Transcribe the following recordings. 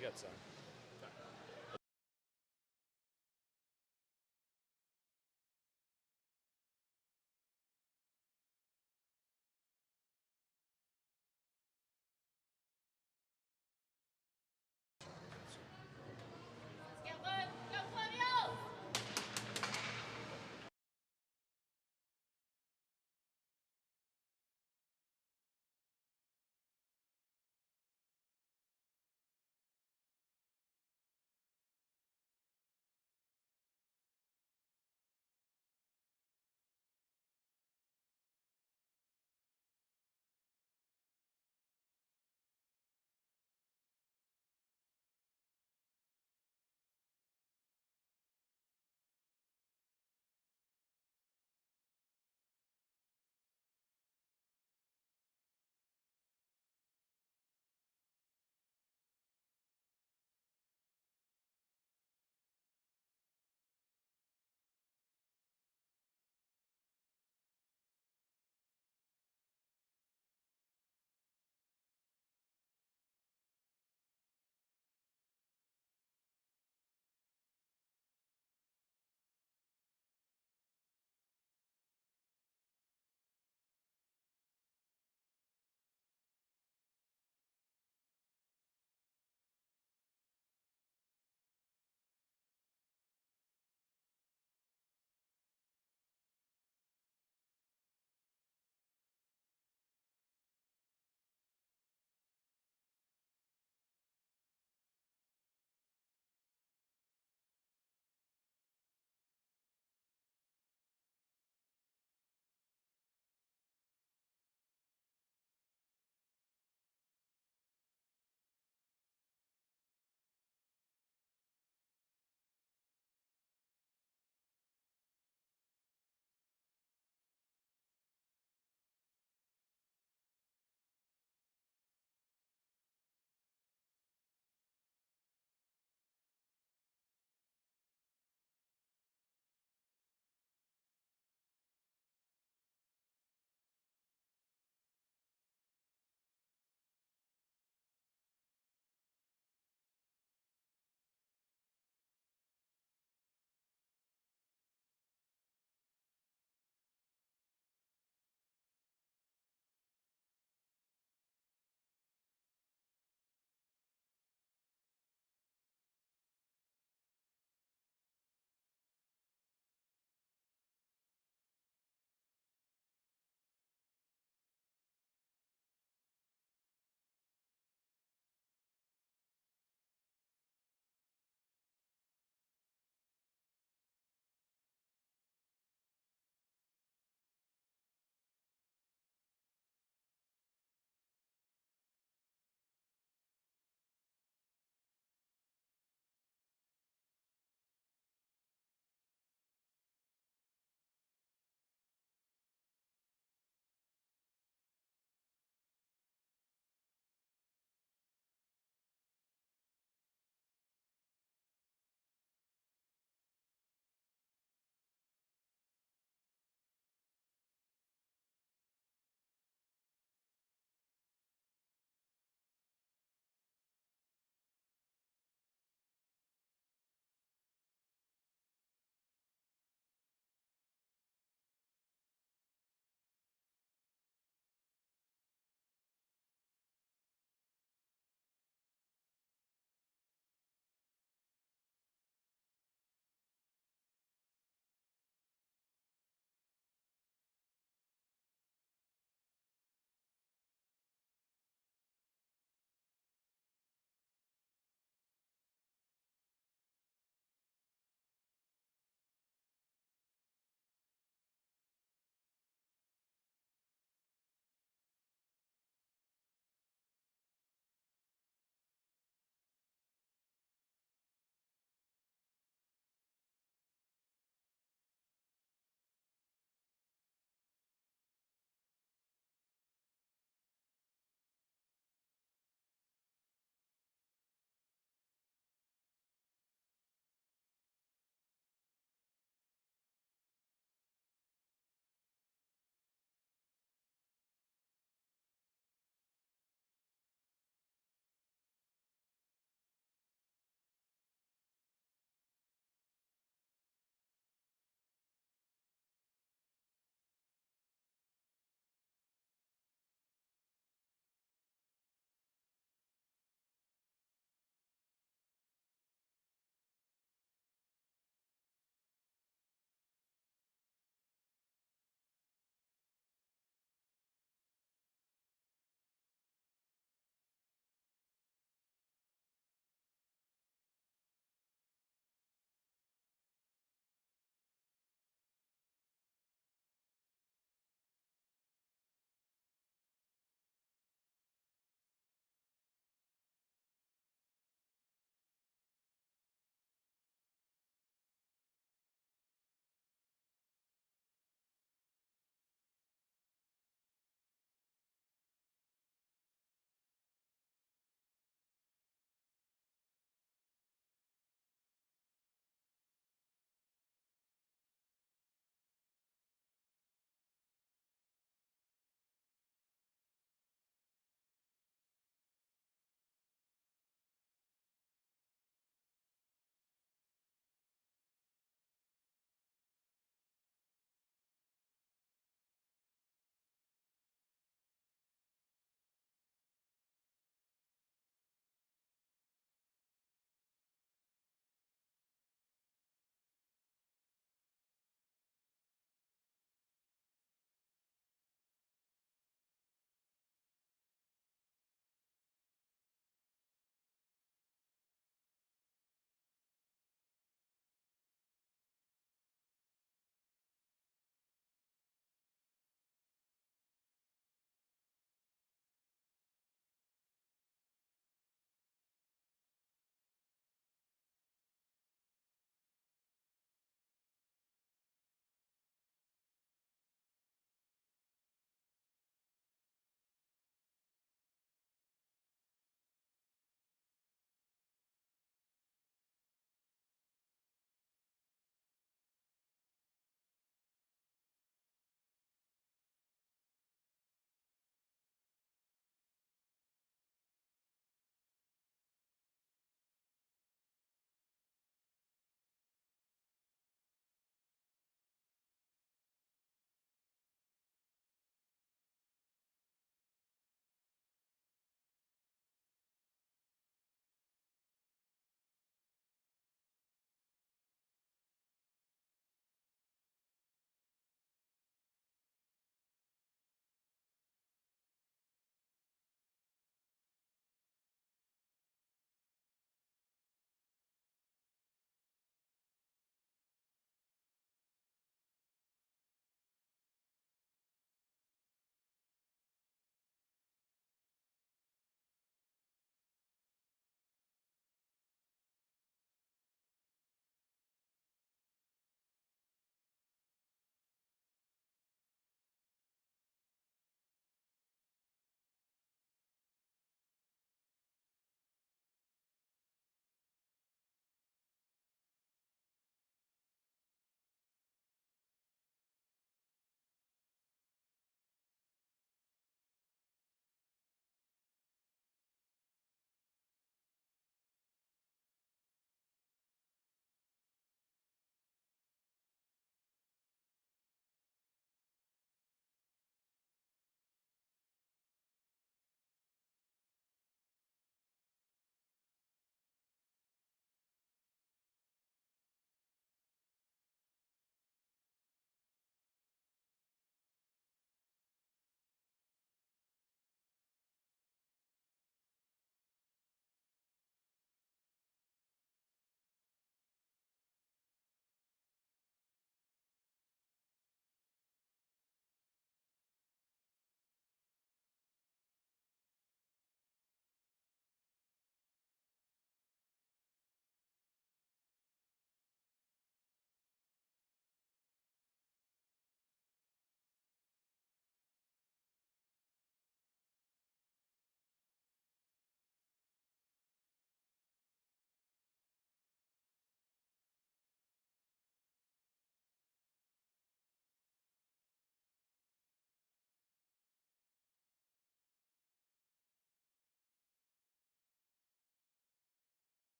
You got some.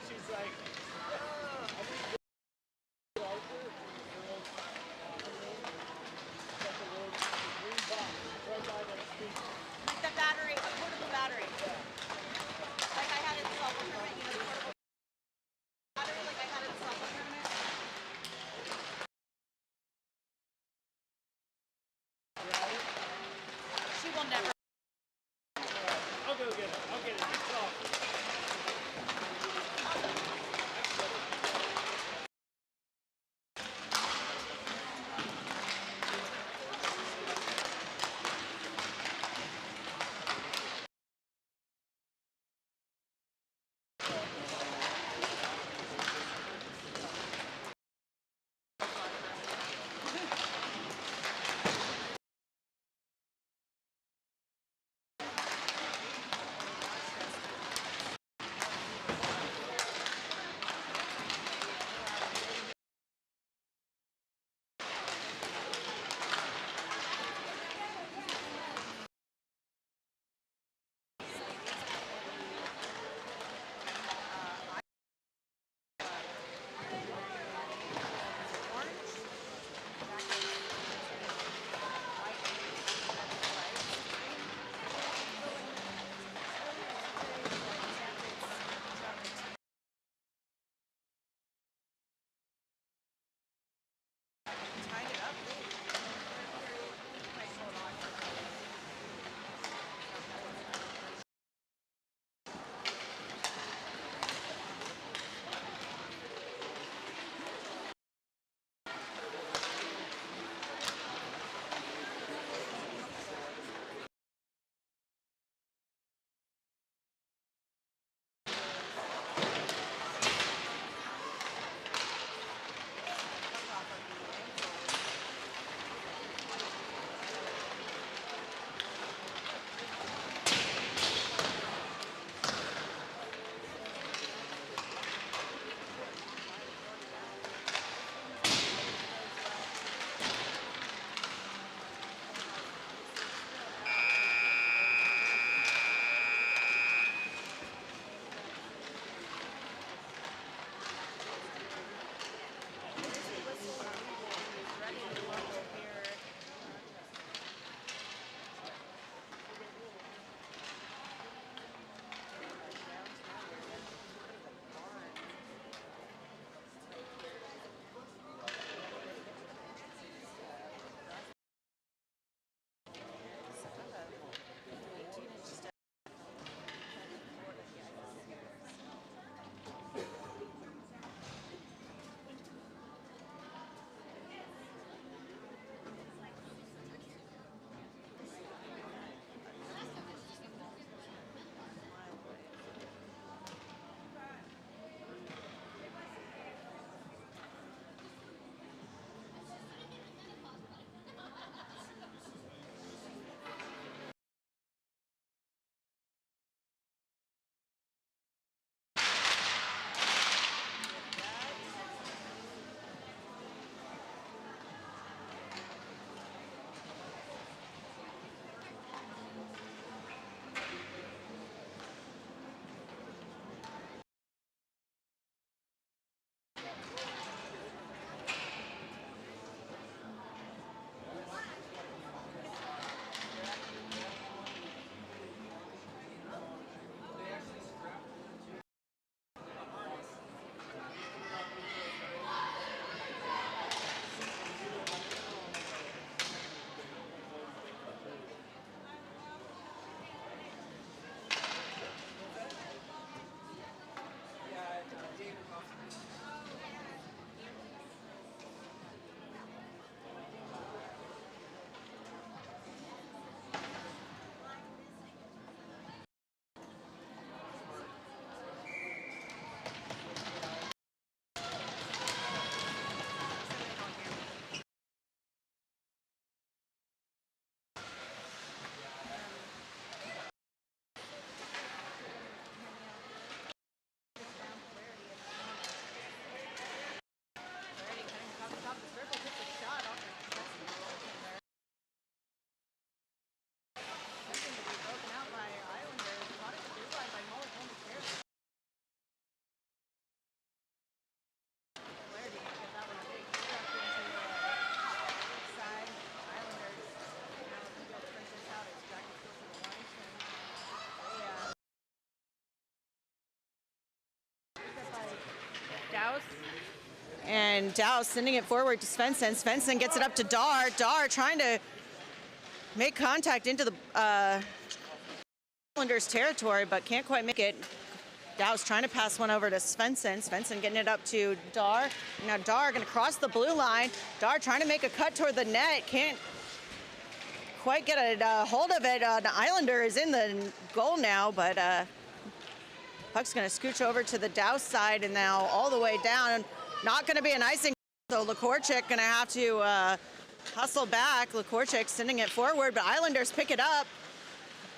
She's like, Like the battery, a portable battery. Like I had at the softball tournament, you know, the portable battery, like I had at the softball tournament. She will never. I'll go get it. I'll get it. It's off. and Dow sending it forward to Svensson. Svensson gets it up to Dar. Dar trying to make contact into the Islanders territory, but can't quite make it. Dow's trying to pass one over to Svensson. Svensson getting it up to Dar. Now Dar going to cross the blue line. Dar trying to make a cut toward the net. Can't quite get a hold of it. The Islander is in the goal now, but puck's going to scooch over to the Dow side, and now all the way down. Not going to be an icing, so Lekorchik going to have to hustle back. Lekorchik sending it forward, but Islanders pick it up.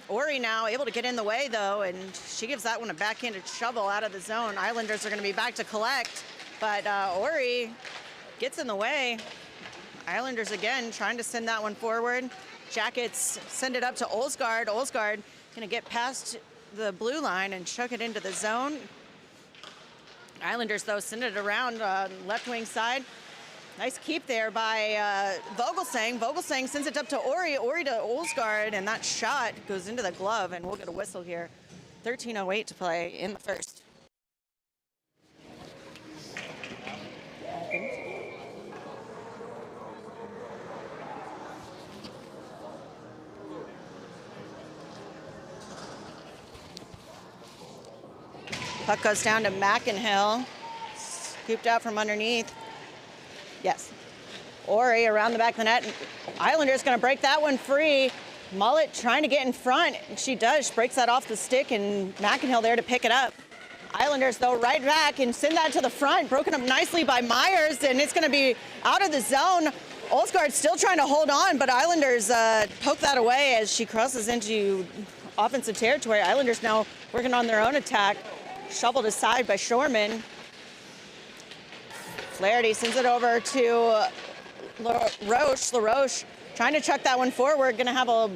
Ori now able to get in the way, though, and she gives that one a backhanded shovel out of the zone. Islanders are going to be back to collect, but Ori gets in the way. Islanders again trying to send that one forward. Jackets send it up to Olsgaard. Olsgaard going to get past the blue line and chuck it into the zone. Islanders, though, send it around left wing side. Nice keep there by Vogelsang. Vogelsang sends it up to Ori. Ori to Olsgaard, and that shot goes into the glove, and we'll get a whistle here. 13:08 to play in the first. Puck goes down to Mackinhill. Scooped out from underneath. Yes. Ori around the back of the net. Islanders going to break that one free. Mullet trying to get in front. She does. She breaks that off the stick, and Mackinhill there to pick it up. Islanders, though, right back and send that to the front. Broken up nicely by Myers, and it's going to be out of the zone. Olsgaard still trying to hold on, but Islanders poke that away as she crosses into offensive territory. Islanders now working on their own attack. Shoveled aside by Shorman. Flaherty sends it over to LaRoche. LaRoche trying to chuck that one forward. Going to have a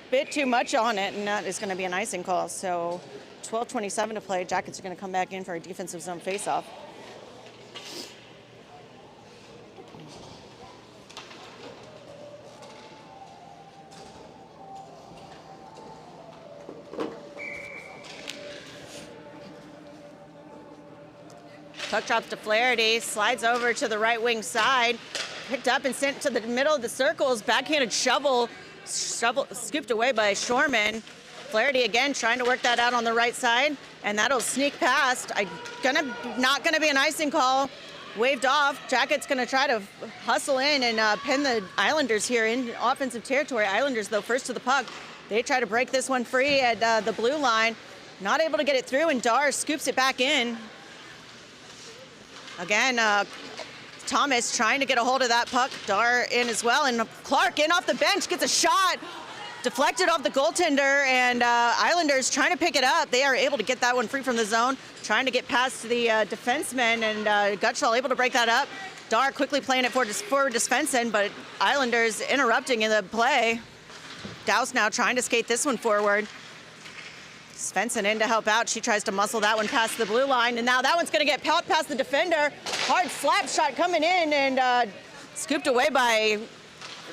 bit too much on it, and that is going to be an icing call. So 12:27 to play. Jackets are going to come back in for a defensive zone faceoff. Puck drops to Flaherty, slides over to the right wing side, picked up and sent to the middle of the circles. Backhanded shovel scooped away by Shorman. Flaherty again trying to work that out on the right side, and that'll sneak past. Not gonna be an icing call. Waved off. Jacket's gonna try to hustle in and pin the Islanders here in offensive territory. Islanders, though, first to the puck. They try to break this one free at the blue line. Not able to get it through, and Dar scoops it back in. Again, Thomas trying to get a hold of that puck. Dar in as well, and Clark in off the bench gets a shot. Deflected off the goaltender, and Islanders trying to pick it up. They are able to get that one free from the zone, trying to get past the defenseman, and Gutschall able to break that up. Dar quickly playing it forward to Svensson, but Islanders interrupting in the play. Douse now trying to skate this one forward. Svensson in to help out. She tries to muscle that one past the blue line, and now that one's going to get past the defender. Hard slap shot coming in, and scooped away by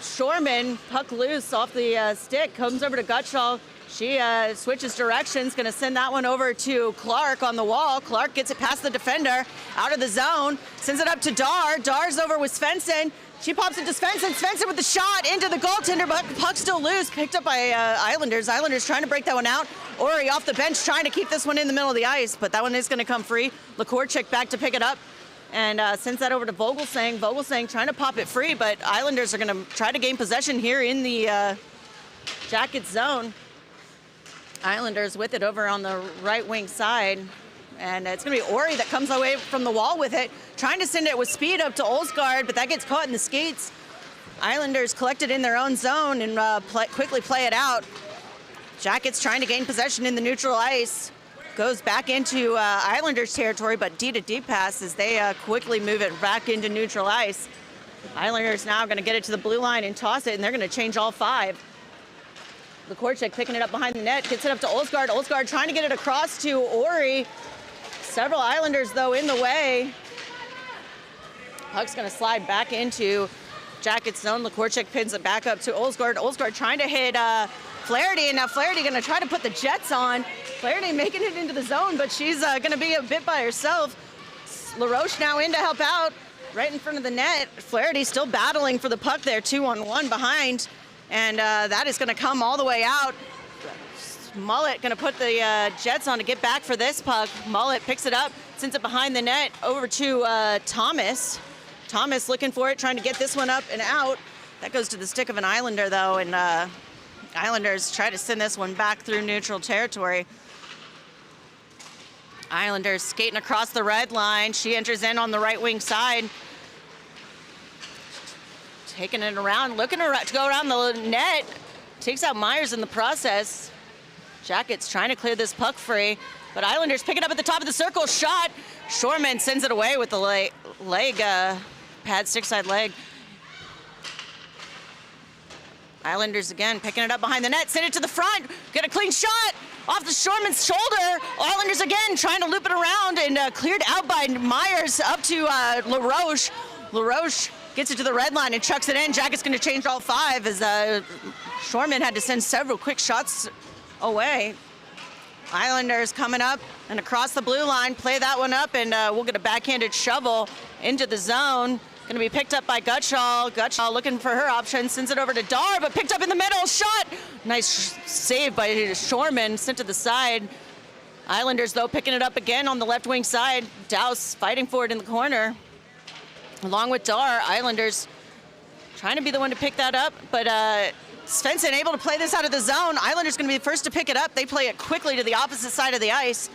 Shorman. Puck loose off the stick, comes over to Gutschall. She switches directions, going to send that one over to Clark on the wall. Clark gets it past the defender, out of the zone, sends it up to Dar. Dar's over with Svensson. She pops it to Svensson. Svensson with the shot into the goaltender, but puck still loose, picked up by Islanders. Islanders trying to break that one out. Ori off the bench trying to keep this one in the middle of the ice, but that one is going to come free. Lekorchik back to pick it up and sends that over to Vogelsang. Vogelsang trying to pop it free, but Islanders are going to try to gain possession here in the Jackets zone. Islanders with it over on the right wing side. And it's going to be Ori that comes away from the wall with it, trying to send it with speed up to Olsgaard, but that gets caught in the skates. Islanders collected in their own zone and quickly play it out. Jackets trying to gain possession in the neutral ice. Goes back into Islanders territory, but D-to-D pass as they quickly move it back into neutral ice. Islanders now going to get it to the blue line and toss it, and they're going to change all five. Lekorchik picking it up behind the net, gets it up to Olsgaard. Olsgaard trying to get it across to Ori. Several Islanders, though, in the way. Puck's going to slide back into Jackets zone. Lekorchik pins it back up to Olsgaard. Olsgaard trying to hit Flaherty, and now Flaherty going to try to put the Jets on. Flaherty making it into the zone, but she's going to be a bit by herself. LaRoche now in to help out. right in front of the net. Flaherty still battling for the puck there, 2-on-1 behind. And that is going to come all the way out. Mullet going to put the Jets on to get back for this puck. Mullet picks it up, sends it behind the net over to Thomas. Thomas looking for it, trying to get this one up and out. That goes to the stick of an Islander, though, and Islanders try to send this one back through neutral territory. Islanders skating across the red line. She enters in on the right wing side. Taking it around, looking to go around the net. Takes out Myers in the process. Jackets trying to clear this puck free, but Islanders pick it up at the top of the circle. Shot. Shorman sends it away with the leg pad, stick side leg. Islanders again picking it up behind the net, send it to the front, get a clean shot off the Shorman's shoulder. Islanders again trying to loop it around and cleared out by Myers up to LaRoche. LaRoche gets it to the red line and chucks it in. Jacket's going to change all 5 as Shorman had to send several quick shots away. Islanders coming up and across the blue line, play that one up, and we'll get a backhanded shovel into the zone. Going to be picked up by Gutschall. Gutschall looking for her option, sends it over to Dar, but picked up in the middle. Shot! Nice save by Shorman, sent to the side. Islanders, though, picking it up again on the left wing side. Douse fighting for it in the corner. Along with Dar, Islanders trying to be the one to pick that up, but Svensson able to play this out of the zone. Islanders going to be the first to pick it up. They play it quickly to the opposite side of the ice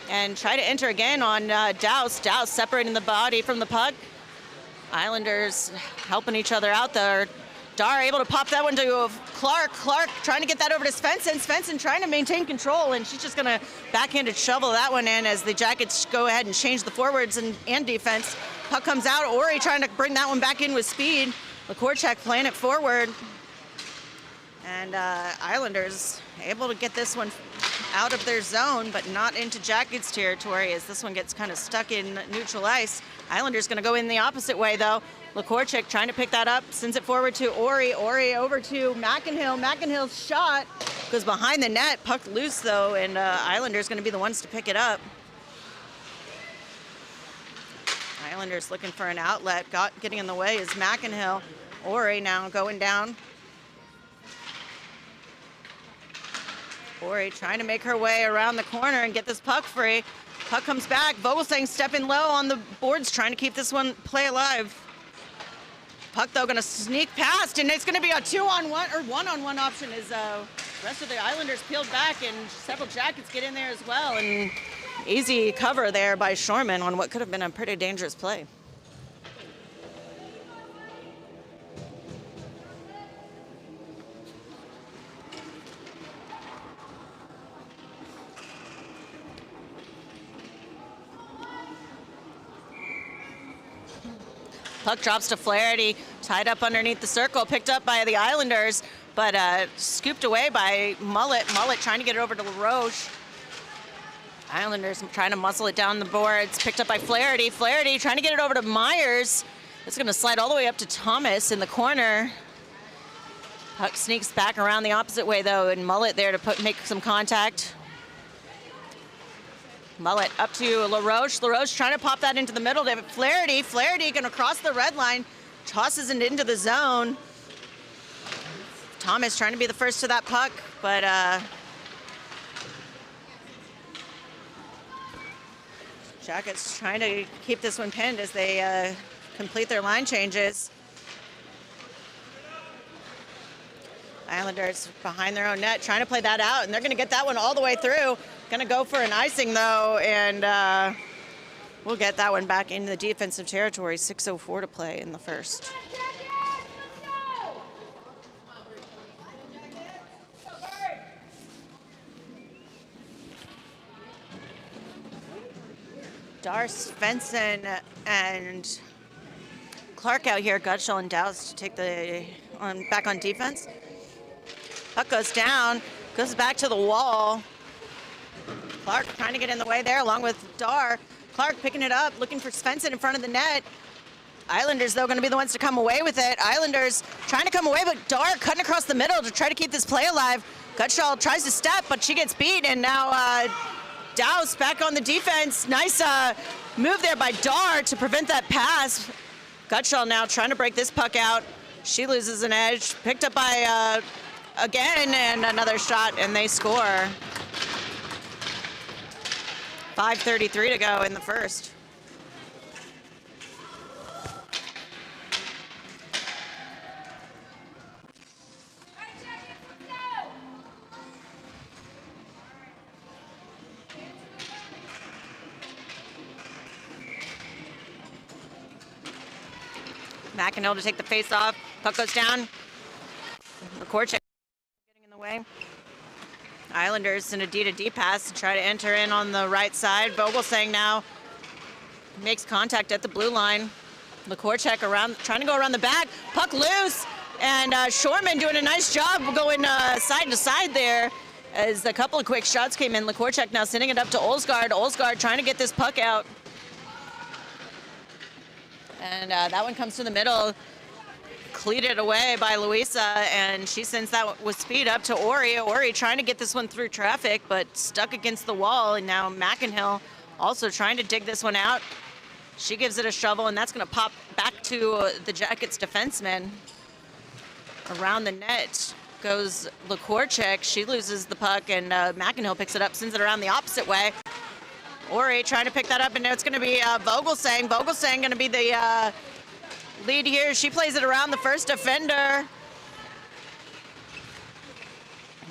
and try to enter again on Douse. Douse separating the body from the puck. Islanders helping each other out there. Dar able to pop that one to Clark. Clark trying to get that over to Svensson. Svensson trying to maintain control, and she's just going to backhanded shovel that one in as the Jackets go ahead and change the forwards and defense. Puck comes out. Ori trying to bring that one back in with speed. Lakorchak playing it forward. And Islanders able to get this one out of their zone, but not into Jackets territory as this one gets kind of stuck in neutral ice. Islanders going to go in the opposite way, though. Lakorchik trying to pick that up, sends it forward to Ori. Ori over to McInhill. McInhill's shot goes behind the net. Puck loose, though, and Islanders going to be the ones to pick it up. Islanders looking for an outlet. Getting in the way is McInhill. Ori now going down. Ori trying to make her way around the corner and get this puck free. Puck comes back. Vogelsang stepping low on the boards, trying to keep this one play alive. Puck, though, going to sneak past, and it's going to be a 2-on-1 or 1-on-1 option as the rest of the Islanders peeled back, and several Jackets get in there as well. And easy cover there by Shorman on what could have been a pretty dangerous play. Puck drops to Flaherty, tied up underneath the circle, picked up by the Islanders, but scooped away by Mullet. Mullet trying to get it over to LaRoche. Islanders trying to muscle it down the boards, picked up by Flaherty. Flaherty trying to get it over to Myers. It's going to slide all the way up to Thomas in the corner. Puck sneaks back around the opposite way, though, and Mullet there to make some contact. Mullet up to LaRoche. LaRoche trying to pop that into the middle to Flaherty. Flaherty going to cross the red line, tosses it into the zone. Thomas trying to be the first to that puck, but Jackets trying to keep this one pinned as they complete their line changes. Islanders behind their own net trying to play that out, and they're going to get that one all the way through. Going to go for an icing, though, and we'll get that one back into the defensive territory. 6:04 to play in the first. Dar, Svensson, and Clark out here. Gutschall and Douse to take the back on defense. Puck goes down, goes back to the wall. Clark trying to get in the way there along with Dar. Clark picking it up, looking for Svensson in front of the net. Islanders, though, going to be the ones to come away with it. Islanders trying to come away, but Dar cutting across the middle to try to keep this play alive. Gutschall tries to step, but she gets beat, and now Douse back on the defense. Nice move there by Dar to prevent that pass. Gutschall now trying to break this puck out. She loses an edge, picked up by again, and another shot, and they score. 5:33 to go in the first. McInhill to take the face off. Puck goes down. Korchak getting in the way. Islanders in a D-to-D pass to try to enter in on the right side. Vogelsang now makes contact at the blue line. Korchak around, trying to go around the back. Puck loose, and Shorman doing a nice job going side to side there as a couple of quick shots came in. Korchak now sending it up to Olsgaard. Olsgaard trying to get this puck out. And that one comes to the middle, cleated away by Luisa, and she sends that with speed up to Ori. Ori trying to get this one through traffic, but stuck against the wall, and now McInhill also trying to dig this one out. She gives it a shovel, and that's going to pop back to the Jackets defenseman. Around the net goes Korchak. She loses the puck, and McInhill picks it up, sends it around the opposite way. Ori trying to pick that up, and now it's going to be Vogelsang. Vogelsang going to be the lead here. She plays it around the first defender.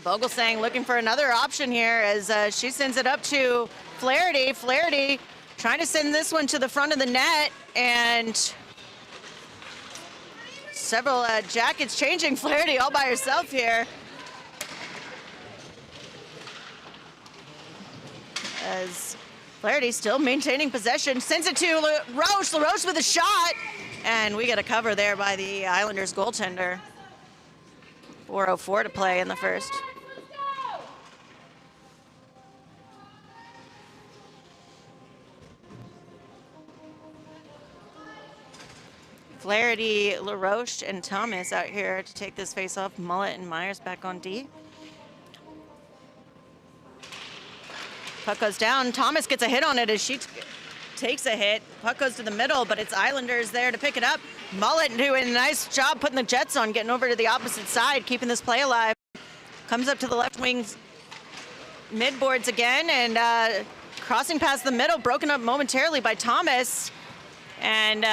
Vogelsang looking for another option here as she sends it up to Flaherty. Flaherty trying to send this one to the front of the net, and several Jackets changing. Flaherty all by herself here. As Flaherty still maintaining possession, sends it to LaRoche. LaRoche with a shot, and we get a cover there by the Islanders goaltender. 4:04 to play in the first. Flaherty, LaRoche, and Thomas out here to take this face off. Mullet and Myers back on D. Puck goes down. Thomas gets a hit on it as she takes a hit. Puck goes to the middle, but it's Islanders there to pick it up. Mullet doing a nice job putting the Jets on, getting over to the opposite side, keeping this play alive. Comes up to the left wing's midboards again, and crossing past the middle, broken up momentarily by Thomas. And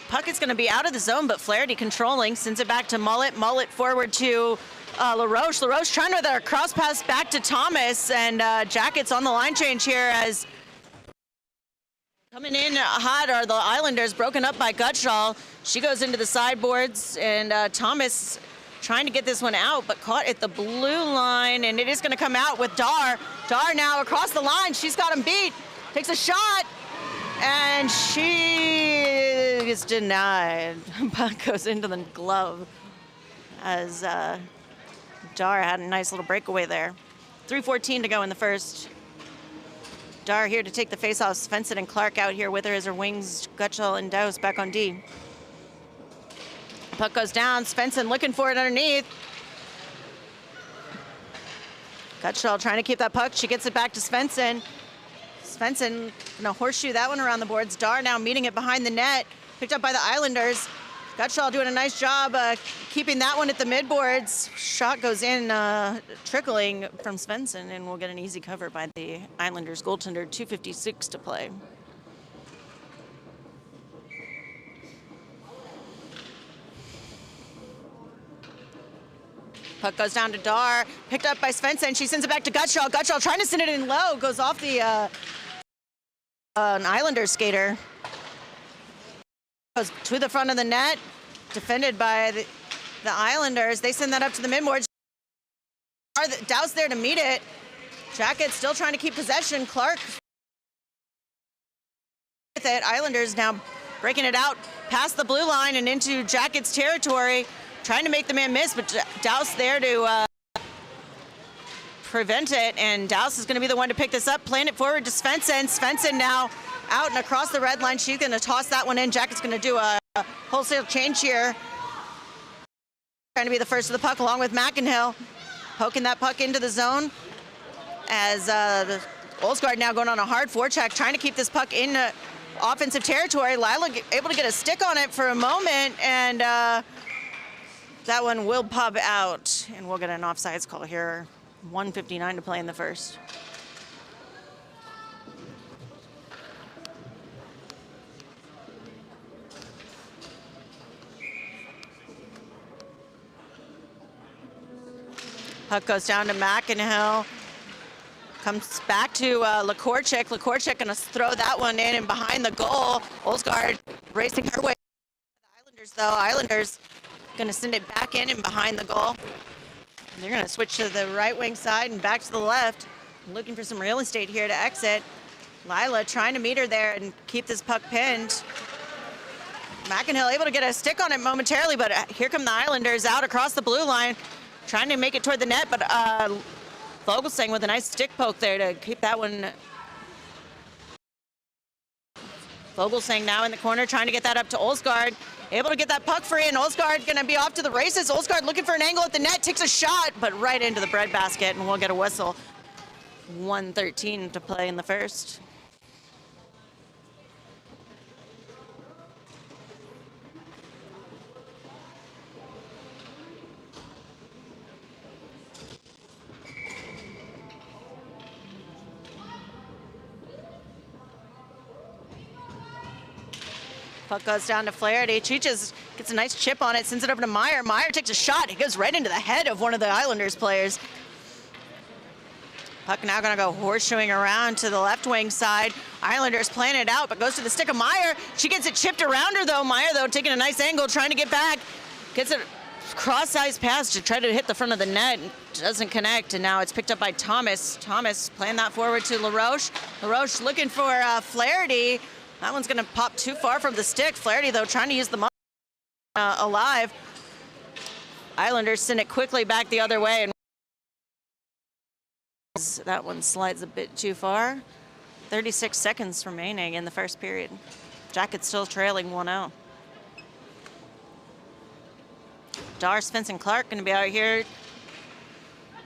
puck is going to be out of the zone, but Flaherty controlling, sends it back to Mullet. Mullet forward to LaRoche. LaRoche trying with a cross pass back to Thomas, and Jackets on the line change here as coming in hot are the Islanders, broken up by Gutschall. She goes into the sideboards, and Thomas trying to get this one out, but caught at the blue line, and it is going to come out with Dar. Dar now across the line. She's got him beat. Takes a shot, and she is denied. Puck goes into the glove as Dar had a nice little breakaway there. 3:14 to go in the first. Dar here to take the face-off. Svensson and Clark out here with her as her wings. Gutschall and Dowse back on D. Puck goes down. Svensson looking for it underneath. Gutschall trying to keep that puck. She gets it back to Svensson. Svensson gonna horseshoe that one around the boards. Dar now meeting it behind the net. Picked up by the Islanders. Gutschall doing a nice job keeping that one at the midboards. Shot goes in, trickling from Svensson, and we'll get an easy cover by the Islanders goaltender. 2:56 to play. Puck goes down to Dar, picked up by Svensson. She sends it back to Gutschall. Gutschall trying to send it in low, goes off the an Islanders skater. Goes to the front of the net, defended by the Islanders. They send that up to the midboards. Dowse there to meet it. Jackets still trying to keep possession. Clark with it. Islanders now breaking it out past the blue line and into Jackets territory, trying to make the man miss, but Dowse there to prevent it, and Dowse is going to be the one to pick this up, playing it forward to Svensson. Svensson now out and across the red line. She's going to toss that one in. Jacket's going to do a wholesale change here. Trying to be the first of the puck along with McInhill. Poking that puck into the zone as the Olsgaard now going on a hard forecheck, trying to keep this puck in offensive territory. Lila able to get a stick on it for a moment, and that one will pop out, and we'll get an offsides call here. 1:59 to play in the first. Puck goes down to McInhill. Comes back to Lakorchik. Lakorchik gonna throw that one in and behind the goal. Olsgaard racing her way. The Islanders though. Islanders gonna send it back in and behind the goal. And they're gonna switch to the right wing side and back to the left. Looking for some real estate here to exit. Lila trying to meet her there and keep this puck pinned. McInhill able to get a stick on it momentarily, but here come the Islanders out across the blue line. Trying to make it toward the net, but Vogelsang with a nice stick poke there to keep that one. Vogelsang now in the corner, trying to get that up to Olsgaard. Able to get that puck free, and Olsgaard gonna be off to the races. Olsgaard looking for an angle at the net, takes a shot, but right into the breadbasket, and we'll get a whistle. 1:13 to play in the first. Puck goes down to Flaherty. Cheeches gets a nice chip on it, sends it over to Meyer. Meyer takes a shot. He goes right into the head of one of the Islanders players. Puck now gonna go horseshoeing around to the left wing side. Islanders playing it out, but goes to the stick of Meyer. She gets it chipped around her though. Meyer though taking a nice angle, trying to get back. Gets a cross-sized pass to try to hit the front of the net. Doesn't connect, and now it's picked up by Thomas. Thomas playing that forward to LaRoche. LaRoche looking for Flaherty. That one's gonna pop too far from the stick. Flaherty though trying to use the alive. Islanders send it quickly back the other way, and that one slides a bit too far. 36 seconds remaining in the first period. Jackets still trailing 1-0. Dar, Spence, and Clark gonna be out here.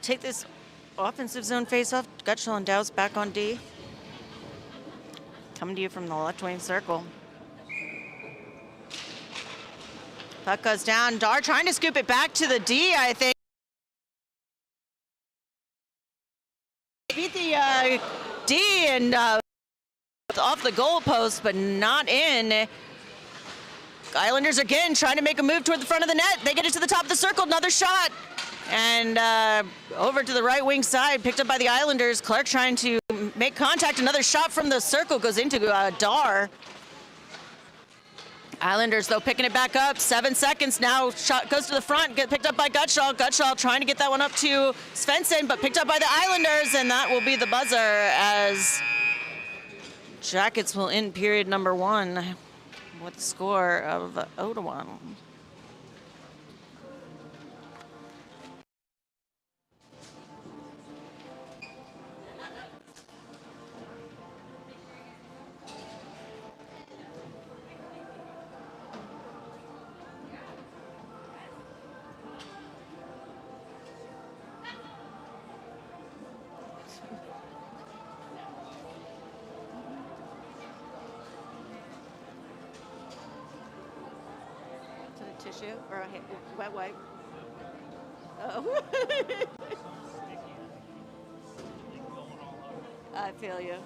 Take this offensive zone face-off. Gutschall and Dowse back on D. Coming to you from the left wing circle. Puck goes down. Dar trying to scoop it back to the D, I think. Beat the D and off the goalpost, but not in. Islanders again trying to make a move toward the front of the net. They get it to the top of the circle, another shot. And over to the right wing side, picked up by the Islanders. Clark trying to make contact. Another shot from the circle goes into Dar. Islanders, though, picking it back up. 7 seconds now. Shot goes to the front, get picked up by Gutschall. Gutschall trying to get that one up to Svensson, but picked up by the Islanders, and that will be the buzzer as Jackets will end period number 1 with a score of 0-1. Tissue or a wet wipe. Oh. I feel you.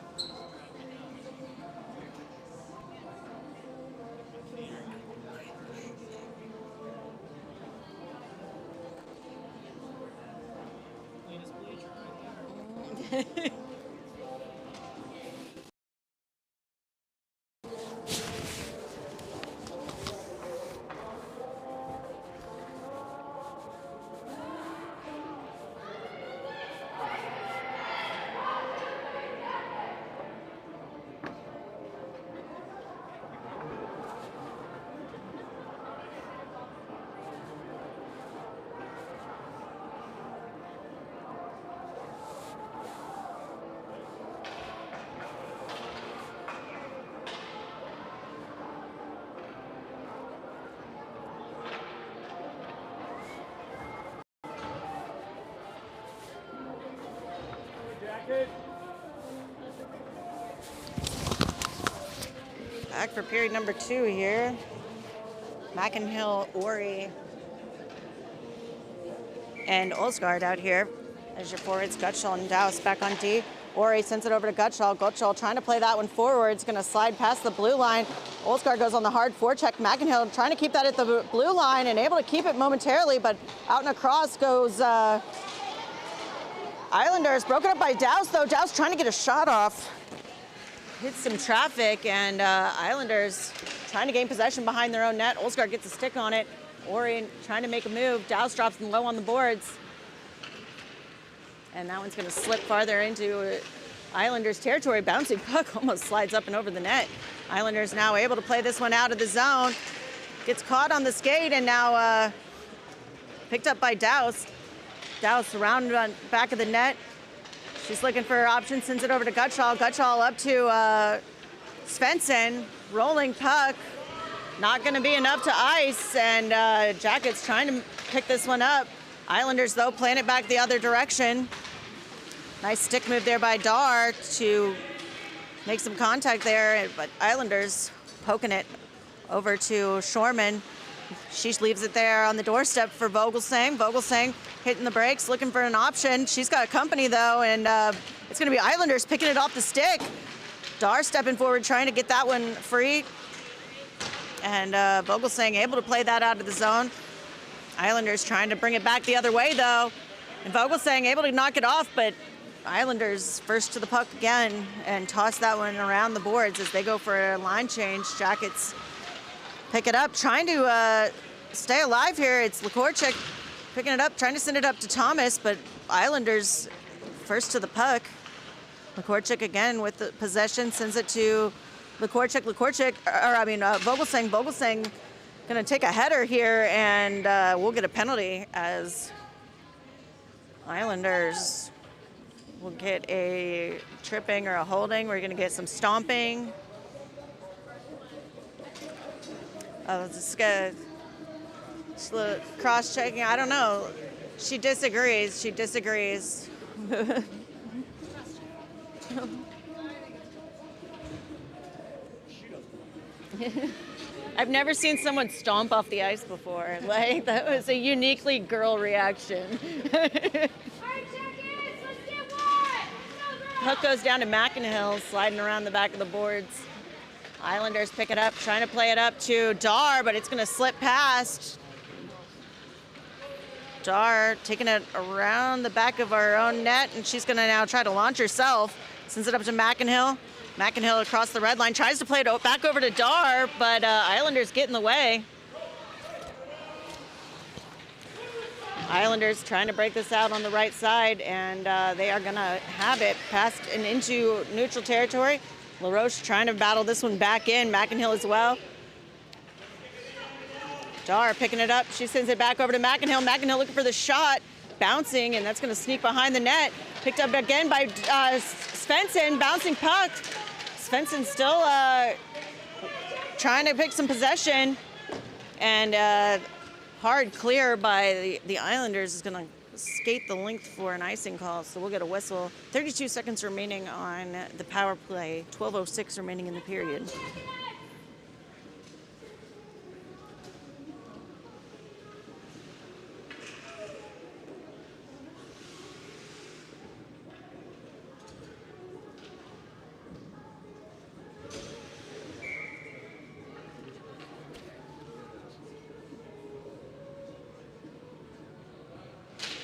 Back for period number 2 here. McInhill, Ori, and Olsgaard out here as your forwards. Gutschall and Douse back on D. Ori sends it over to Gutschall. Gutschall trying to play that one forward. It's going to slide past the blue line. Olsgaard goes on the hard forecheck. McInhill trying to keep that at the blue line and able to keep it momentarily, but out and across goes Islanders. Broken up by Douse, though. Douse trying to get a shot off. Hits some traffic, and Islanders trying to gain possession behind their own net. Olsgaard gets a stick on it. Ori trying to make a move. Douse drops them low on the boards. And that one's going to slip farther into Islanders territory. Bouncing puck almost slides up and over the net. Islanders now able to play this one out of the zone. Gets caught on the skate and now picked up by Douse. Douse around on back of the net. She's looking for her option, sends it over to Gutschall. Gutschall up to Svensson. Rolling puck. Not going to be enough to ice, and Jackets trying to pick this one up. Islanders, though, playing it back the other direction. Nice stick move there by Dar to make some contact there, but Islanders poking it over to Shorman. She leaves it there on the doorstep for Vogelsang. Vogelsang hitting the brakes, looking for an option. She's got company, though, and it's going to be Islanders picking it off the stick. Dar stepping forward, trying to get that one free. And Vogelsang able to play that out of the zone. Islanders trying to bring it back the other way, though. And Vogelsang able to knock it off, but Islanders first to the puck again and toss that one around the boards as they go for a line change. Jackets pick it up, trying to stay alive here. It's Lekorchik picking it up, trying to send it up to Thomas, but Islanders first to the puck. Lekorchik again with the possession, sends it to Vogelsang. Vogelsang going to take a header here, and we'll get a penalty as Islanders will get a tripping or a holding. We're going to get some stomping. Just a little cross-checking. I don't know. She disagrees. She disagrees. I've never seen someone stomp off the ice before. Like, that was a uniquely girl reaction. Puck goes down to McInhill, sliding around the back of the boards. Islanders pick it up, trying to play it up to Dar, but it's going to slip past. Dar taking it around the back of our own net, and she's going to now try to launch herself. Sends it up to McInhill. McInhill across the red line, tries to play it back over to Dar, but Islanders get in the way. Islanders trying to break this out on the right side, and they are going to have it past and into neutral territory. LaRoche trying to battle this one back in. McInhill as well. Dar picking it up. She sends it back over to McInhill. McInhill looking for the shot. Bouncing, and that's going to sneak behind the net. Picked up again by Svensson. Bouncing puck. Svensson still trying to pick some possession. And hard clear by the Islanders is going to skate the length for an icing call, so we'll get a whistle. 32 seconds remaining on the power play. 12:06 remaining in the period.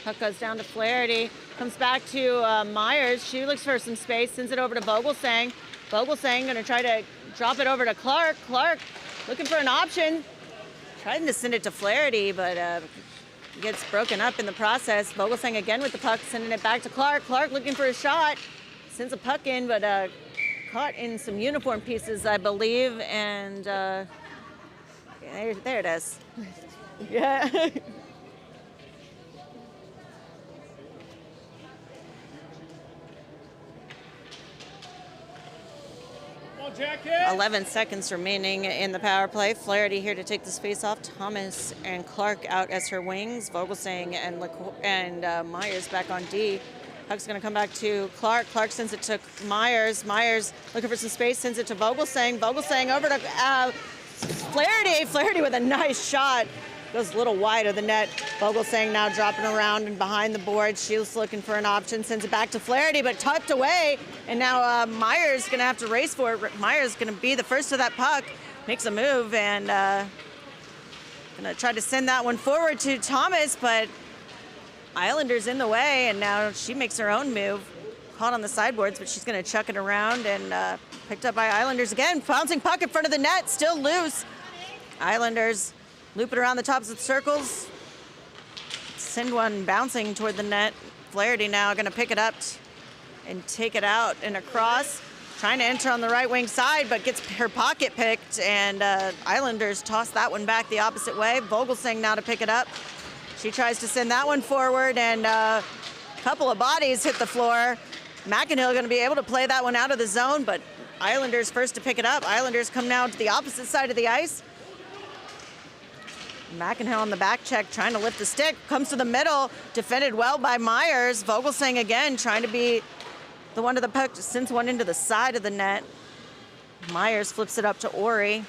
Puck goes down to Flaherty, comes back to Myers. She looks for some space, sends it over to Vogelsang. Vogelsang going to try to drop it over to Clark. Clark looking for an option. Trying to send it to Flaherty, but gets broken up in the process. Vogelsang again with the puck, sending it back to Clark. Clark looking for a shot. Sends a puck in, but caught in some uniform pieces, I believe. And there it is. Yeah. 11 seconds remaining in the power play. Flaherty here to take this face off. Thomas and Clark out as her wings. Vogelsang and Myers back on D. Puck's going to come back to Clark. Clark sends it to Myers. Myers looking for some space, sends it to Vogelsang. Vogelsang over to Flaherty. Flaherty with a nice shot. Goes a little wide of the net. Vogelsang now dropping around and behind the board. She's looking for an option, sends it back to Flaherty, but tucked away. And now Myers going to have to race for it. Myers going to be the first to that puck. Makes a move and going to try to send that one forward to Thomas, but Islanders in the way, and now she makes her own move. Caught on the sideboards, but she's going to chuck it around and picked up by Islanders again. Bouncing puck in front of the net, still loose. Islanders loop it around the tops of the circles. Send one bouncing toward the net. Flaherty now going to pick it up and take it out and across. Trying to enter on the right wing side, but gets her pocket picked, and Islanders toss that one back the opposite way. Vogelsang now to pick it up. She tries to send that one forward, and a couple of bodies hit the floor. McInhill going to be able to play that one out of the zone, but Islanders first to pick it up. Islanders come now to the opposite side of the ice. McInhill on the back check, trying to lift the stick. Comes to the middle, defended well by Myers. Vogelsang again, trying to be the one to the puck, sends one into the side of the net. Myers flips it up to Ori.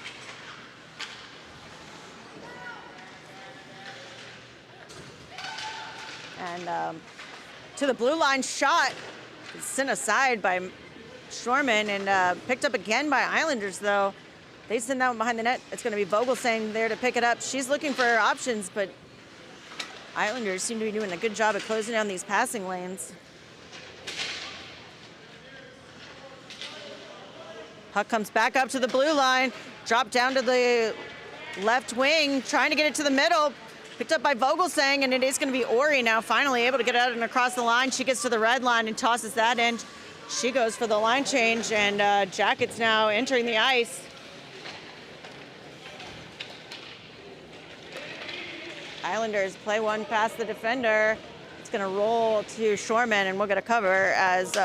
And to the blue line shot, sent aside by Shorman and picked up again by Islanders, though. They send that one behind the net. It's going to be Vogelsang there to pick it up. She's looking for her options, but Islanders seem to be doing a good job of closing down these passing lanes. Puck comes back up to the blue line, dropped down to the left wing, trying to get it to the middle. Picked up by Vogelsang, and it is going to be Ori now finally able to get out and across the line. She gets to the red line and tosses that in. She goes for the line change, and Jackets now entering the ice. Islanders play one past the defender. It's going to roll to Shorman, and we'll get a cover as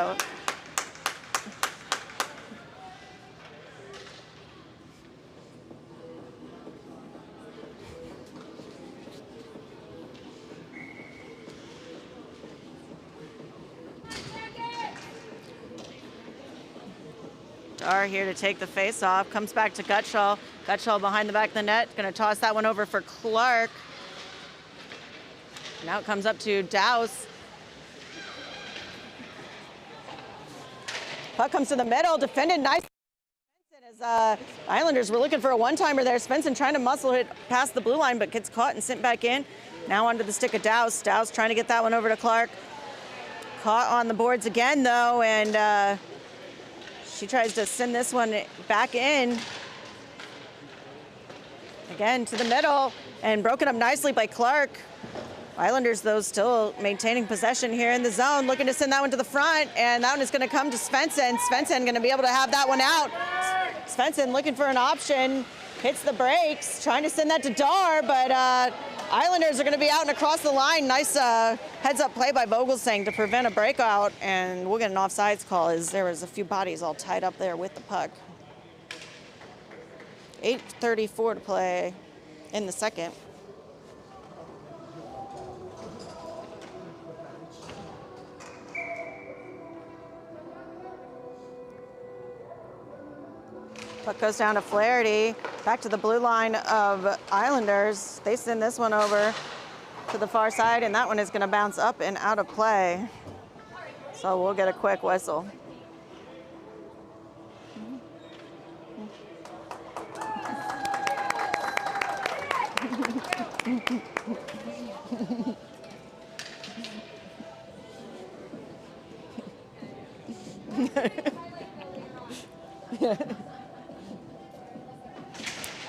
Dar here to take the face off. Comes back to Gutschall. Gutschall behind the back of the net. Going to toss that one over for Clark. Now it comes up to Douse. Puck comes to the middle. Defended nice. As Islanders were looking for a one-timer there. Svensson trying to muscle it past the blue line, but gets caught and sent back in. Now onto the stick of Douse. Douse trying to get that one over to Clark. Caught on the boards again, though, and she tries to send this one back in. Again to the middle, and broken up nicely by Clark. Islanders, though, still maintaining possession here in the zone, looking to send that one to the front, and that one is going to come to Svensson. Svensson going to be able to have that one out. Svensson looking for an option, hits the brakes, trying to send that to Dar, but Islanders are going to be out and across the line. Nice heads-up play by Vogelsang to prevent a breakout, and we'll get an offsides call as there was a few bodies all tied up there with the puck. 8:34 to play in the second. Puck goes down to Flaherty, back to the blue line of Islanders. They send this one over to the far side, and that one is going to bounce up and out of play. So we'll get a quick whistle.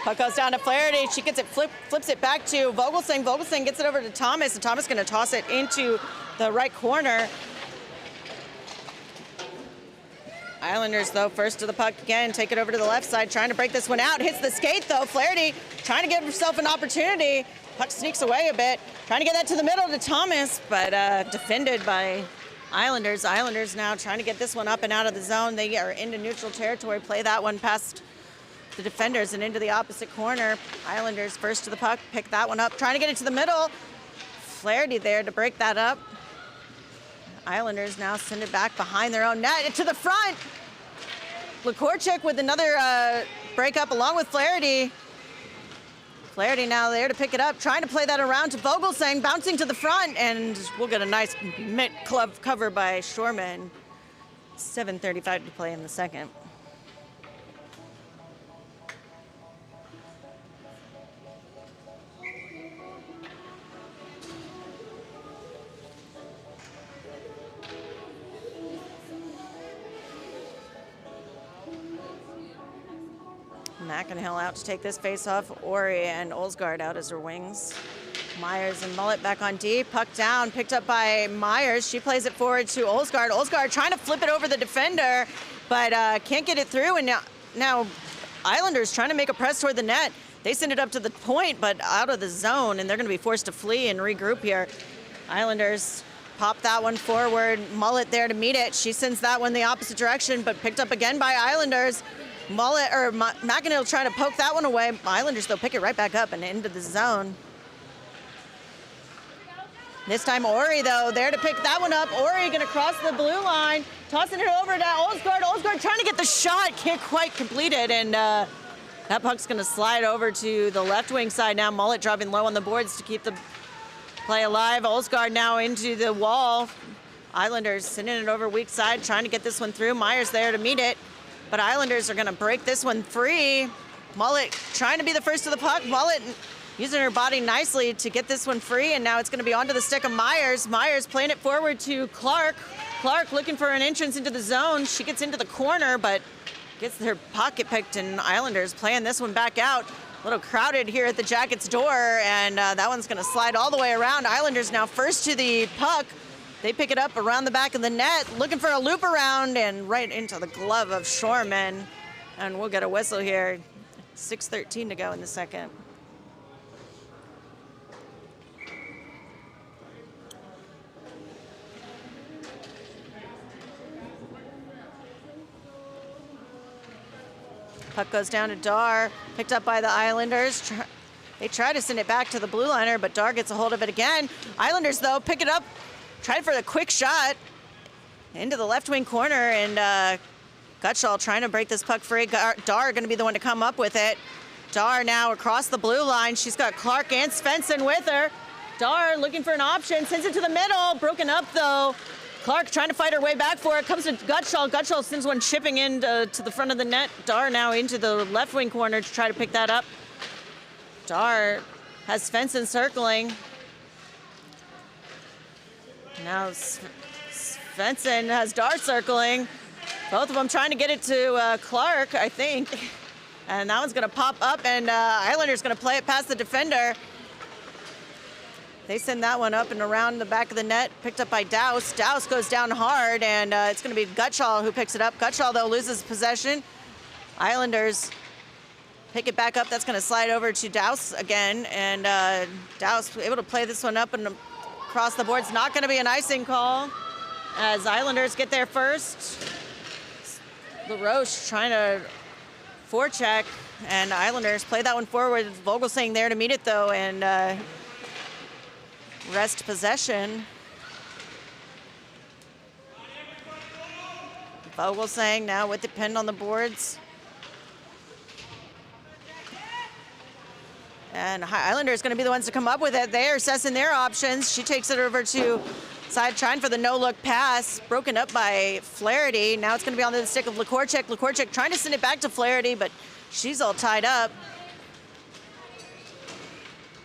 Puck goes down to Flaherty. She gets it, flips it back to Vogelsang. Vogelsang gets it over to Thomas, and Thomas going to toss it into the right corner. Islanders, though, first to the puck again, take it over to the left side, trying to break this one out. Hits the skate, though. Flaherty trying to give herself an opportunity. Puck sneaks away a bit. Trying to get that to the middle to Thomas, but defended by Islanders. Islanders now trying to get this one up and out of the zone. They are into neutral territory. Play that one past the defenders and into the opposite corner. Islanders first to the puck, pick that one up, trying to get it to the middle. Flaherty there to break that up. Islanders now send it back behind their own net to the front. Likorchik with another breakup along with Flaherty. Flaherty now there to pick it up, trying to play that around to Vogelsang, bouncing to the front, and we'll get a nice mitt club cover by Shorman. 7:35 to play in the second. McInhill out to take this face off. Ori and Olsgaard out as her wings. Myers and Mullet back on deep. Puck down, picked up by Myers. She plays it forward to Olsgaard. Olsgaard trying to flip it over the defender, but can't get it through. And now Islanders trying to make a press toward the net. They send it up to the point, but out of the zone, and they're going to be forced to flee and regroup here. Islanders pop that one forward. Mullet there to meet it. She sends that one the opposite direction, but picked up again by Islanders. McInhill trying to poke that one away. Islanders, they'll pick it right back up and into the zone. This time Ori, though, there to pick that one up. Ori going to cross the blue line, tossing it over to Olsgaard. Olsgaard trying to get the shot, can't quite complete it, and that puck's going to slide over to the left wing side now. Mullet dropping low on the boards to keep the play alive. Olsgaard now into the wall. Islanders sending it over weak side, trying to get this one through. Myers there to meet it. But Islanders are going to break this one free. Mullet trying to be the first to the puck. Mullet using her body nicely to get this one free, and now it's going to be onto the stick of Myers. Myers playing it forward to Clark. Clark looking for an entrance into the zone. She gets into the corner, but gets her pocket picked, and Islanders playing this one back out. A little crowded here at the Jackets' door, and that one's going to slide all the way around. Islanders now first to the puck. They pick it up around the back of the net, looking for a loop around and right into the glove of Shorman. And we'll get a whistle here. 6:13 to go in the second. Puck goes down to Dar, picked up by the Islanders. They try to send it back to the blue liner, but Dar gets a hold of it again. Islanders, though, pick it up. Tried for the quick shot into the left wing corner, and Gutschall trying to break this puck free. Dar going to be the one to come up with it. Dar now across the blue line. She's got Clark and Svensson with her. Dar looking for an option, sends it to the middle. Broken up, though. Clark trying to fight her way back for it. Comes to Gutschall. Gutschall sends one chipping in to the front of the net. Dar now into the left wing corner to try to pick that up. Dar has Svensson circling. Now Svensson has Dar circling. Both of them trying to get it to Clark, I think. And that one's going to pop up, and Islanders going to play it past the defender. They send that one up and around the back of the net, picked up by Douse. Douse goes down hard, and it's going to be Gutschall who picks it up. Gutschall, though, loses possession. Islanders pick it back up. That's going to slide over to Douse again, and Douse able to play this one up and across the board. It's not going to be an icing call as Islanders get there first. LaRoche trying to forecheck, and Islanders play that one forward. Vogelsang there to meet it, though, and wrest possession. Vogelsang now with the pin on the boards. And Islanders going to be the ones to come up with it. They are assessing their options. She takes it over to side, trying for the no-look pass. Broken up by Flaherty. Now it's going to be on the stick of Likorchik. Likorchik trying to send it back to Flaherty, but she's all tied up.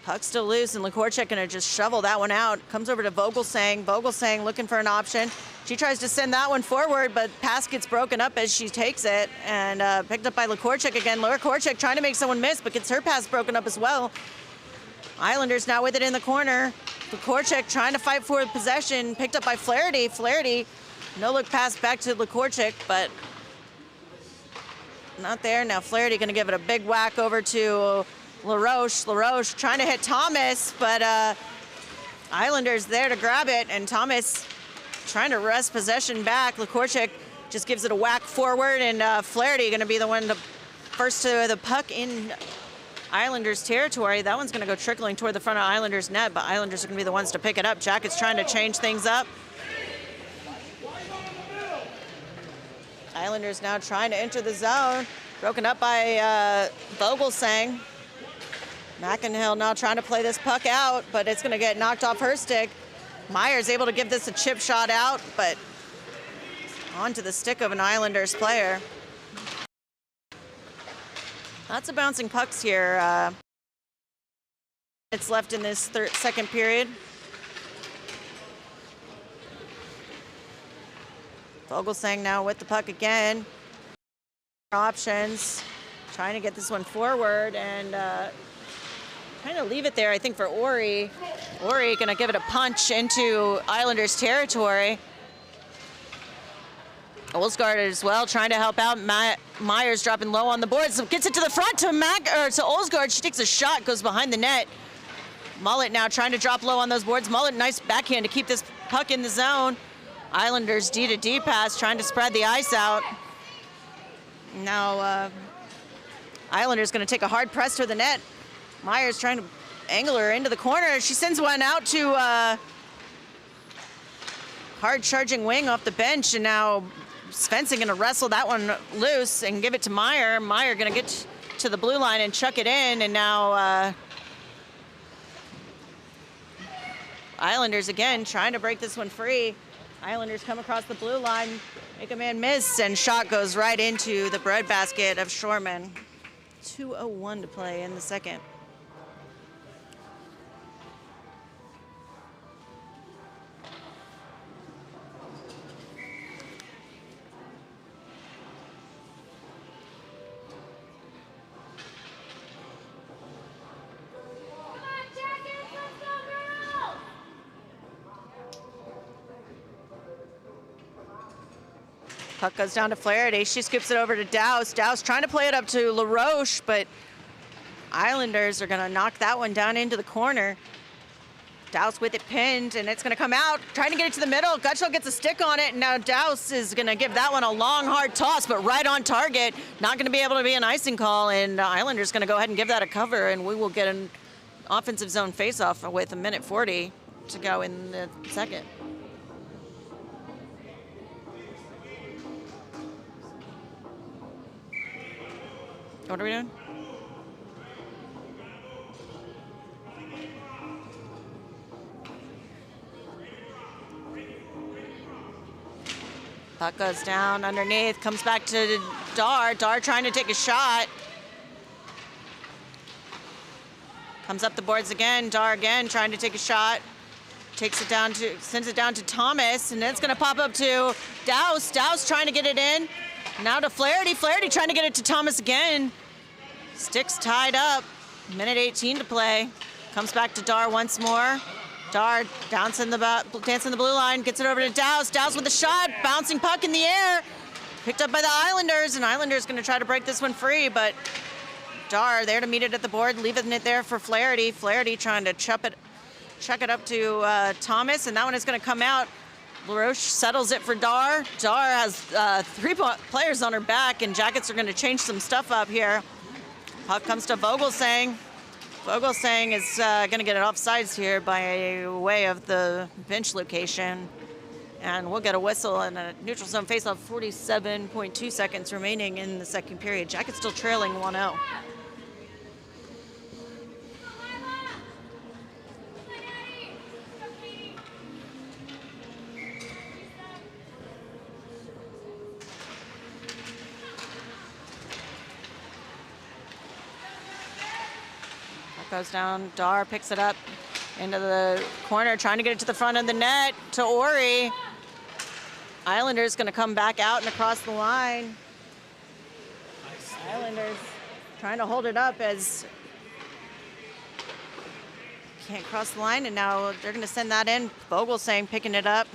Puck's still loose, and Likorchik going to just shovel that one out. Comes over to Vogelsang. Vogelsang looking for an option. She tries to send that one forward, but pass gets broken up as she takes it, and picked up by Likorchik again. Likorchik trying to make someone miss, but gets her pass broken up as well. Islanders now with it in the corner. Likorchik trying to fight for possession, picked up by Flaherty. Flaherty, no-look pass back to Likorchik, but not there. Now Flaherty going to give it a big whack over to LaRoche. LaRoche trying to hit Thomas, but Islanders there to grab it, and Thomas trying to wrest possession back. Likorchik just gives it a whack forward, and Flaherty going to be the one to first to the puck in Islanders territory. That one's going to go trickling toward the front of Islanders net, but Islanders are going to be the ones to pick it up. Jackets trying to change things up. Islanders now trying to enter the zone. Broken up by Vogelsang. McInhill now trying to play this puck out, but it's going to get knocked off her stick. Myers able to give this a chip shot out, but onto the stick of an Islanders player. Lots of bouncing pucks here. It's left in this second period. Vogelsang now with the puck again. Options, trying to get this one forward and trying to leave it there, I think, for Ori. Ori gonna give it a punch into Islanders territory. Olsgaard as well, trying to help out. Myers dropping low on the boards, so gets it to the front to Olsgaard. She takes a shot, goes behind the net. Mullet now trying to drop low on those boards. Mullet, nice backhand to keep this puck in the zone. Islanders D-to-D pass, trying to spread the ice out. Now Islanders gonna take a hard press to the net. Myers trying to angle her into the corner. She sends one out to hard charging wing off the bench, and now Svensson gonna wrestle that one loose and give it to Meyer. Meyer gonna get to the blue line and chuck it in, and now Islanders again trying to break this one free. Islanders come across the blue line, make a man miss, and shot goes right into the breadbasket of Shorman. 2:01 to play in the second. Puck goes down to Flaherty. She scoops it over to Douse. Douse trying to play it up to LaRoche, but Islanders are gonna knock that one down into the corner. Douse with it pinned, and it's gonna come out, trying to get it to the middle. Gutschall gets a stick on it, and now Douse is gonna give that one a long, hard toss, but right on target. Not gonna be able to be an icing call, and Islanders gonna go ahead and give that a cover, and we will get an offensive zone faceoff with 1:40 to go in the second. What are we doing? Puck goes down underneath, comes back to Dar. Dar trying to take a shot. Comes up the boards again. Dar again trying to take a shot. Takes it down to, sends it down to Thomas, and then it's gonna pop up to Douse. Douse trying to get it in. Now to Flaherty. Flaherty trying to get it to Thomas again. Sticks tied up. 1:18 to play. Comes back to Dar once more. Dar dancing the blue line, gets it over to Douse. Douse with a shot, bouncing puck in the air. Picked up by the Islanders, and Islanders gonna try to break this one free, but Dar there to meet it at the board, leaving it there for Flaherty. Flaherty trying to chuck it up to Thomas, and that one is gonna come out. LaRoche settles it for Dar. Dar has 3 players on her back, and Jackets are gonna change some stuff up here. Puck comes to Vogelsang. Vogelsang is gonna get it offsides here by way of the bench location. And we'll get a whistle and a neutral zone faceoff, 47.2 seconds remaining in the second period. Jackets still trailing 1-0. Goes down, Dar picks it up into the corner, trying to get it to the front of the net to Ori. Islanders gonna come back out and across the line. Islanders trying to hold it up as can't cross the line, and now they're gonna send that in. Vogelsang picking it up.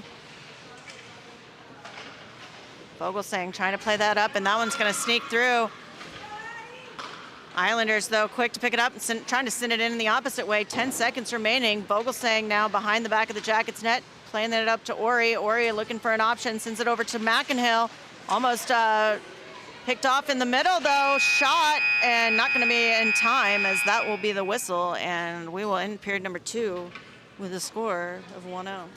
Vogelsang trying to play that up, and that one's gonna sneak through. Islanders, though, quick to pick it up and trying to send it in the opposite way. 10 seconds remaining. Vogelsang now behind the back of the Jackets net, playing it up to Ori. Ori looking for an option, sends it over to McInhill. Almost picked off in the middle, though. Shot, and not going to be in time, as that will be the whistle. And we will end period number 2 with a score of 1-0.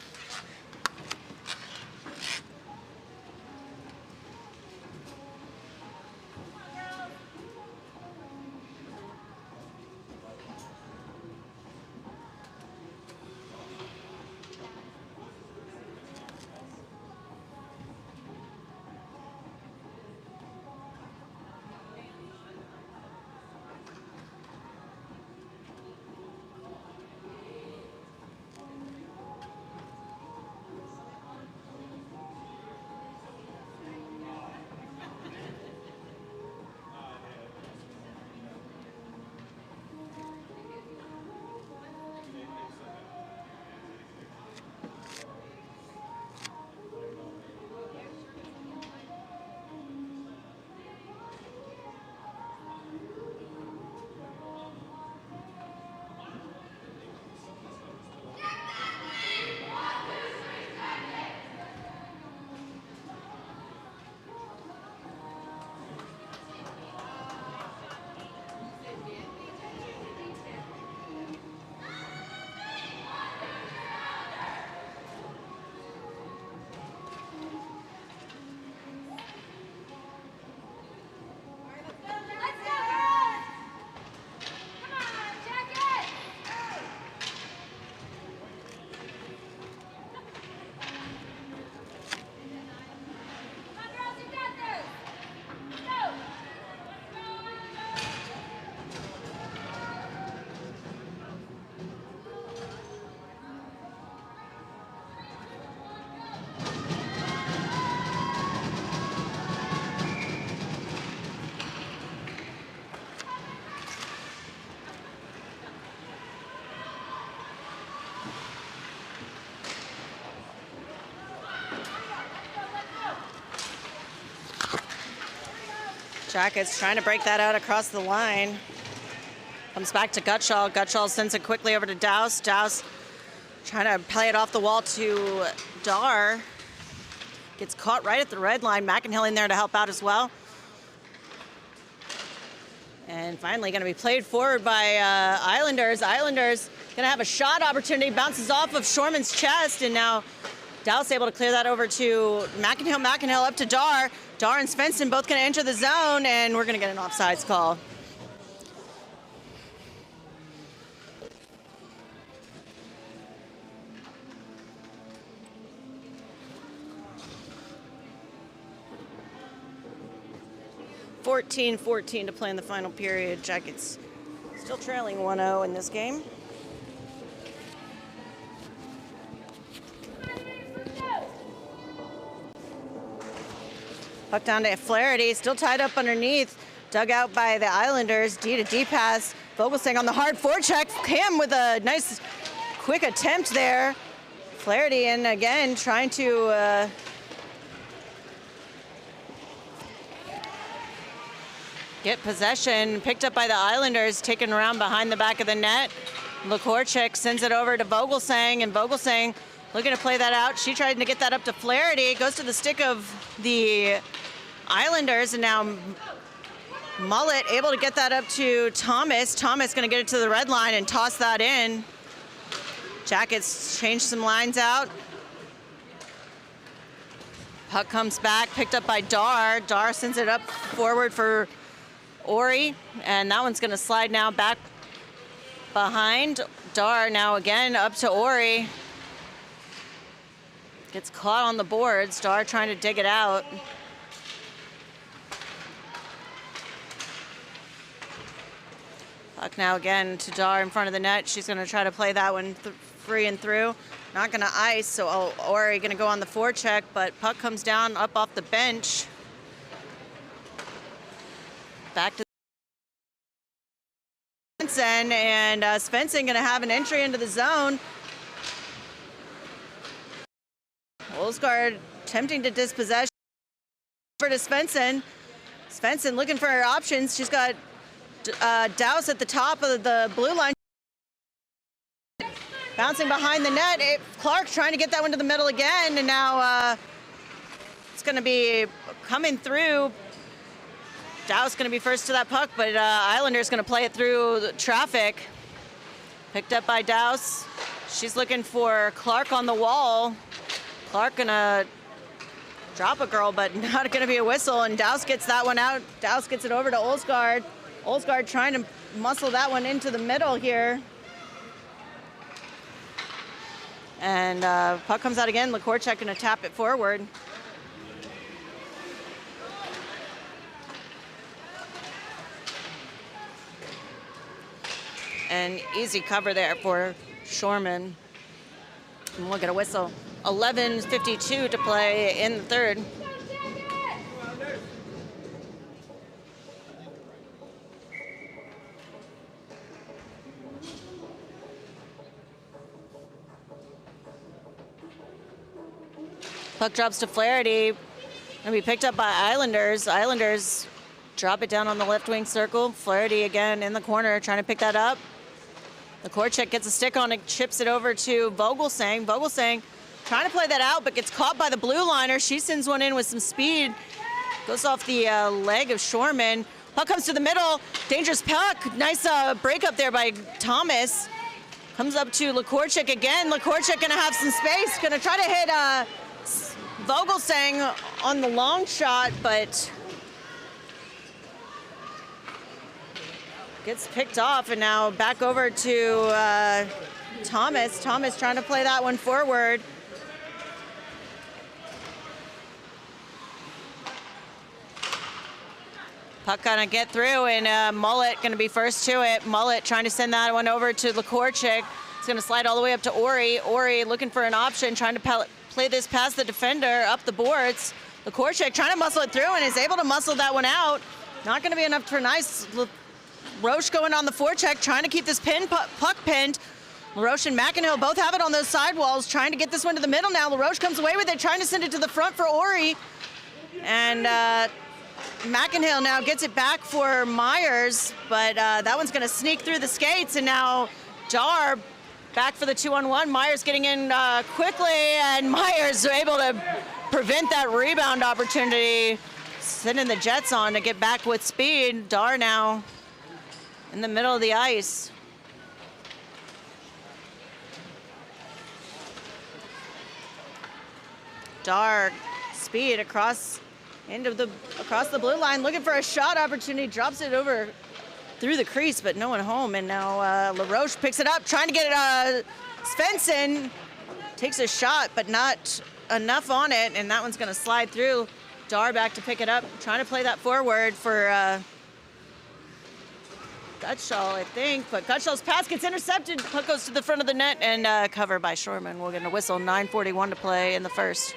Jackets trying to break that out across the line. Comes back to Gutschall. Gutschall sends it quickly over to Douse. Douse trying to play it off the wall to Dar. Gets caught right at the red line. McInhill in there to help out as well. And finally going to be played forward by Islanders. Islanders going to have a shot opportunity. Bounces off of Shorman's chest, and now Douse able to clear that over to McInhill. McInhill up to Dar. Dar and Svensson both going to enter the zone, and we're going to get an offsides call. .14 to play in the final period. Jackets still trailing 1-0 in this game. Puck down to Flaherty, still tied up underneath. Dug out by the Islanders. D to D pass. Vogelsang on the hard forecheck. Cam with a nice quick attempt there. Flaherty in again, trying to get possession. Picked up by the Islanders, taken around behind the back of the net. Lakorchik sends it over to Vogelsang, and Vogelsang looking to play that out. She tried to get that up to Flaherty. It goes to the stick of the Islanders, and now Mullet able to get that up to Thomas. Thomas going to get it to the red line and toss that in. Jackets change some lines out. Puck comes back, picked up by Dar. Dar sends it up forward for Ori, and that one's going to slide now back behind. Dar now again up to Ori. Gets caught on the boards. Dar trying to dig it out. Puck now again to Dar in front of the net. She's going to try to play that one free and through. Not going to ice, so Ori going to go on the forecheck, but puck comes down up off the bench. Back to Svensson, and Svensson going to have an entry into the zone. Olsgaard attempting to dispossess over to Svensson. Svensson looking for her options. She's got Douse at the top of the blue line. Bouncing behind the net. Clark trying to get that one to the middle again, and now it's going to be coming through. Douse going to be first to that puck, but Islanders going to play it through the traffic. Picked up by Douse. She's looking for Clark on the wall. Clark gonna drop a girl, but not gonna be a whistle, and Douse gets that one out. Douse gets it over to Olsgaard. Olsgaard trying to muscle that one into the middle here. And puck comes out again. Lakorchuk gonna tap it forward. And easy cover there for Shorman. And we'll get a whistle. 11:52 to play in the third. Puck drops to Flaherty. Gonna be picked up by Islanders. Islanders drop it down on the left wing circle. Flaherty again in the corner trying to pick that up. Lakorchuk gets a stick on it, chips it over to Vogelsang. Vogelsang trying to play that out, but gets caught by the blue liner. She sends one in with some speed. Goes off the leg of Shorman. Puck comes to the middle. Dangerous puck. Nice breakup there by Thomas. Comes up to Lakorchuk again. Lakorchuk going to have some space. Going to try to hit Vogelsang on the long shot, but gets picked off, and now back over to Thomas. Thomas trying to play that one forward. Puck gonna get through, and Mullet gonna be first to it. Mullet trying to send that one over to Lakorchuk. It's gonna slide all the way up to Ori. Ori looking for an option, trying to play this past the defender up the boards. Lakorchuk trying to muscle it through and is able to muscle that one out. Not gonna be enough for nice. Roche going on the forecheck, trying to keep this puck pinned. LaRoche and McInhill both have it on those sidewalls, trying to get this one to the middle now. LaRoche comes away with it, trying to send it to the front for Ori. And McInhill now gets it back for Myers, but that one's going to sneak through the skates, and now Dar back for the 2-on-1. Myers getting in quickly, and Myers able to prevent that rebound opportunity, sending the Jets on to get back with speed. Dar now in the middle of the ice. Dar speed across the blue line, looking for a shot opportunity, drops it over through the crease, but no one home. And now LaRoche picks it up, trying to get it. Svensson takes a shot, but not enough on it, and that one's going to slide through. Dar back to pick it up, trying to play that forward for Gutschall, I think, but Gutschall's pass gets intercepted. Puck goes to the front of the net and covered by Shorman. We're going to whistle. 9:41 to play in the first.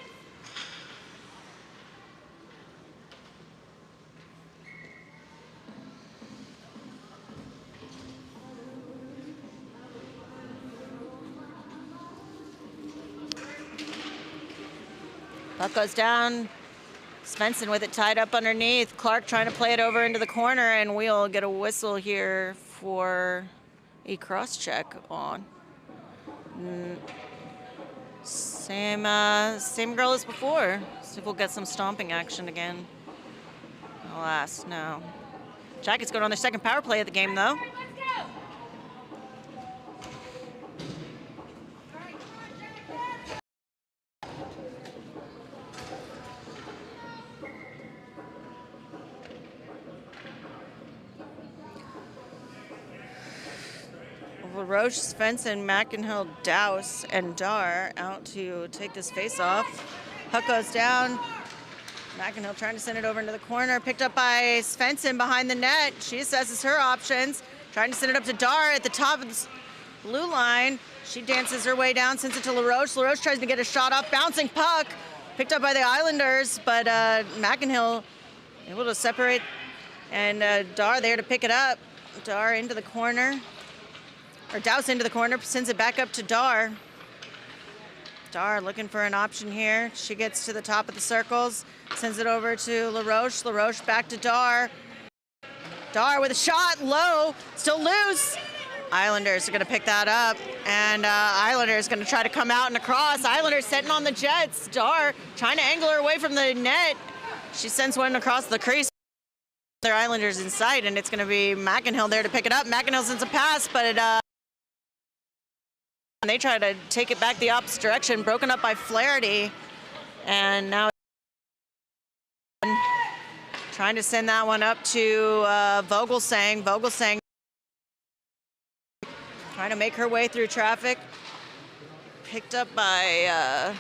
Puck goes down. Svensson with it tied up underneath. Clark trying to play it over into the corner, and we'll get a whistle here for a cross check on. Same girl as before. See if we'll get some stomping action again. Alas, no. Jackets going on their second power play of the game, though. LaRoche, Svensson, McInhill, Douse, and Dar out to take this face off. Puck goes down. McInhill trying to send it over into the corner. Picked up by Svensson behind the net. She assesses her options. Trying to send it up to Dar at the top of the blue line. She dances her way down, sends it to LaRoche. LaRoche tries to get a shot off. Bouncing puck. Picked up by the Islanders, but McInhill able to separate. And Dar there to pick it up. Dar into the corner. Or Douse into the corner, sends it back up to Dar. Dar looking for an option here. She gets to the top of the circles, sends it over to LaRoche. LaRoche back to Dar. Dar with a shot, low, still loose. Islanders are gonna pick that up, and Islanders gonna try to come out and across. Islanders setting on the Jets. Dar trying to angle her away from the net. She sends one across the crease. Their Islanders in sight, and it's gonna be McInhill there to pick it up. McInhill sends a pass, but it they try to take it back the opposite direction, broken up by Flaherty, and now trying to send that one up to Vogelsang. Vogelsang trying to make her way through traffic. Picked up by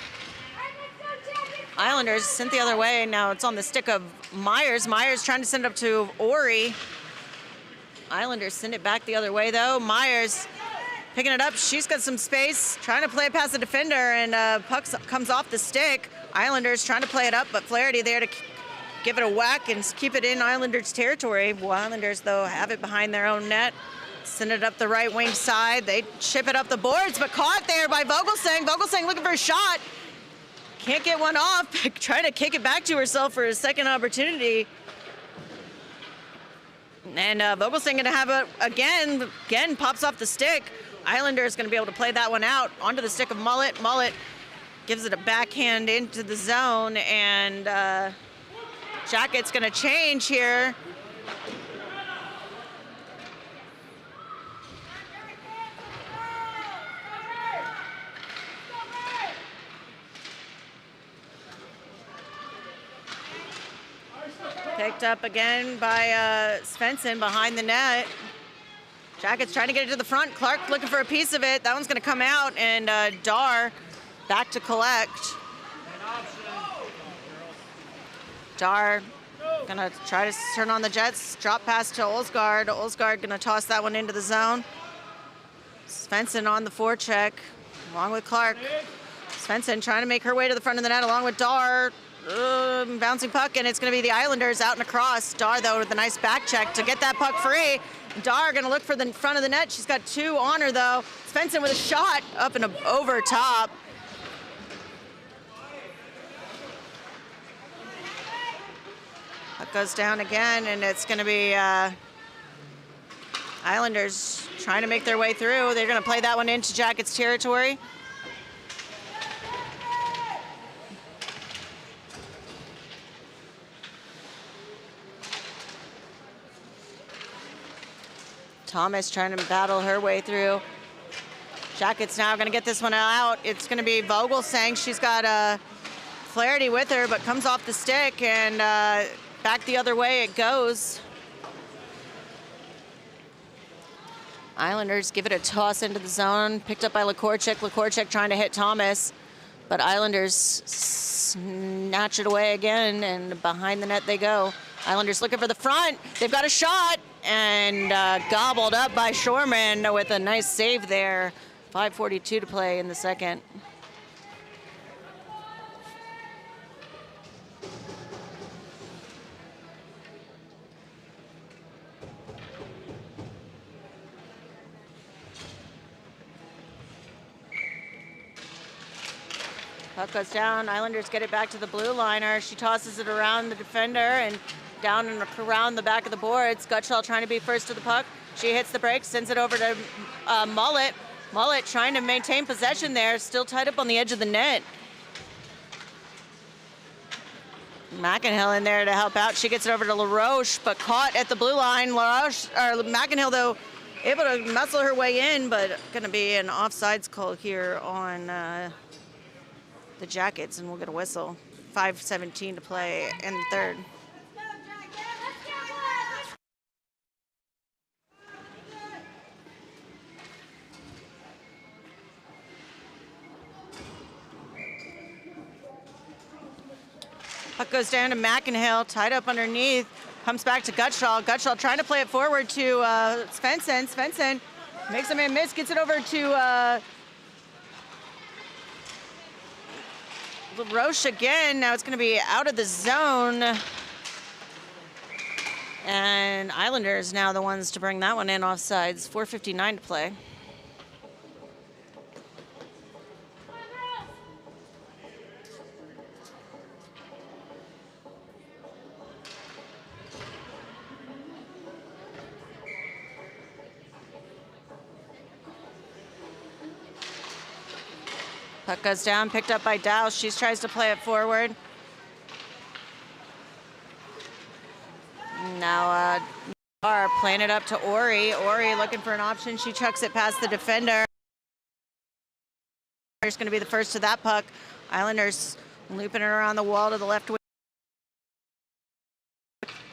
Islanders, sent the other way. Now it's on the stick of Myers. Myers trying to send it up to Ori. Islanders send it back the other way, though. Myers picking it up. She's got some space, trying to play it past the defender, and puck comes off the stick. Islanders trying to play it up, but Flaherty there to give it a whack and keep it in Islanders territory. Well, Islanders, though, have it behind their own net. Send it up the right wing side. They chip it up the boards, but caught there by Vogelsang. Vogelsang looking for a shot. Can't get one off. Trying to kick it back to herself for a second opportunity. And Vogelsang going to have it again. Again, pops off the stick. Islanders going to be able to play that one out onto the stick of Mullet. Mullet gives it a backhand into the zone, and Jacket's going to change here. Picked up again by Svensson behind the net. Jackets trying to get it to the front. Clark looking for a piece of it. That one's going to come out, and Dar back to collect. Dar going to try to turn on the Jets. Drop pass to Olsgaard. Olsgaard going to toss that one into the zone. Svensson on the forecheck, along with Clark. Svensson trying to make her way to the front of the net, along with Dar. Bouncing puck, and it's going to be the Islanders out and across. Dar, though, with a nice back check to get that puck free. Dar going to look for the front of the net. She's got two on her, though. Svensson with a shot up and over top. Puck goes down again, and it's going to be Islanders trying to make their way through. They're going to play that one into Jackets territory. Thomas trying to battle her way through. Jackets now going to get this one out. It's going to be Vogelsang. She's got Flaherty with her, but comes off the stick, and back the other way it goes. Islanders give it a toss into the zone, picked up by Lakorchik. Lakorchik trying to hit Thomas, but Islanders snatch it away again, and behind the net they go. Islanders looking for the front. They've got a shot, and gobbled up by Shorman with a nice save there. 5:42 to play in the second. Puck goes down. Islanders get it back to the blue liner. She tosses it around the defender and down and around the back of the boards. Gutschall trying to be first to the puck. She hits the brakes, sends it over to Mullet. Mullet trying to maintain possession there, still tied up on the edge of the net. McInhill in there to help out. She gets it over to LaRoche, but caught at the blue line. McInhill, though, able to muscle her way in, but going to be an offsides call here on the Jackets, and we'll get a whistle. 5:17 to play in the third. Puck goes down to McInhill, tied up underneath, comes back to Gutschall. Gutschall trying to play it forward to Svensson. Svensson makes a man miss, gets it over to LaRoche again. Now it's going to be out of the zone. And Islanders now the ones to bring that one in offsides. 4:59 to play. Puck goes down, picked up by Douse. She tries to play it forward. Now are playing it up to Ori. Ori looking for an option. She chucks it past the defender. Is going to be the first to that puck. Islanders looping it around the wall to the left wing.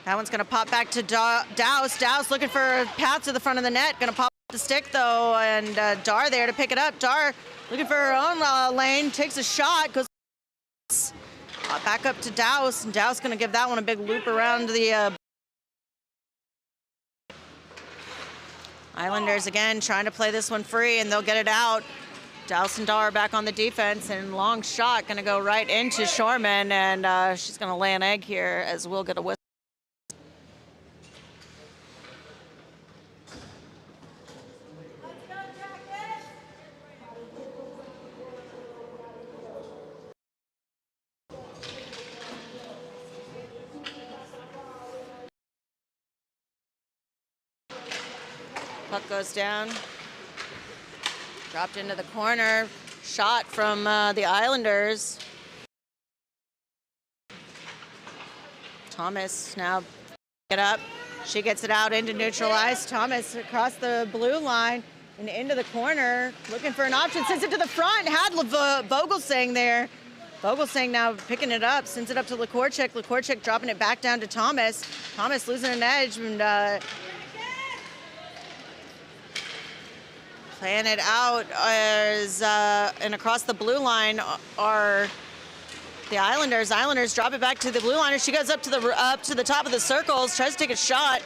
That one's going to pop back to Douse. Douse looking for a path to the front of the net. Going to pop the stick though, and Dar there to pick it up. Dar looking for her own lane, takes a shot, goes back up to Douse, and Douse going to give that one a big loop around the Islanders again trying to play this one free, and they'll get it out. Douse and Dar back on the defense, and long shot going to go right into Shorman, and she's going to lay an egg here as we'll get a whistle. Puck goes down, dropped into the corner, shot from the Islanders. Thomas now get up, she gets it out into neutral ice. Thomas across the blue line and into the corner, looking for an option, sends it to the front, had Vogelsang there. Vogelsang now picking it up, sends it up to Lakorchik. Lakorchik dropping it back down to Thomas. Thomas losing an edge, and playing it out as and across the blue line are the Islanders. Islanders drop it back to the blue line. She goes up to the top of the circles, tries to take a shot.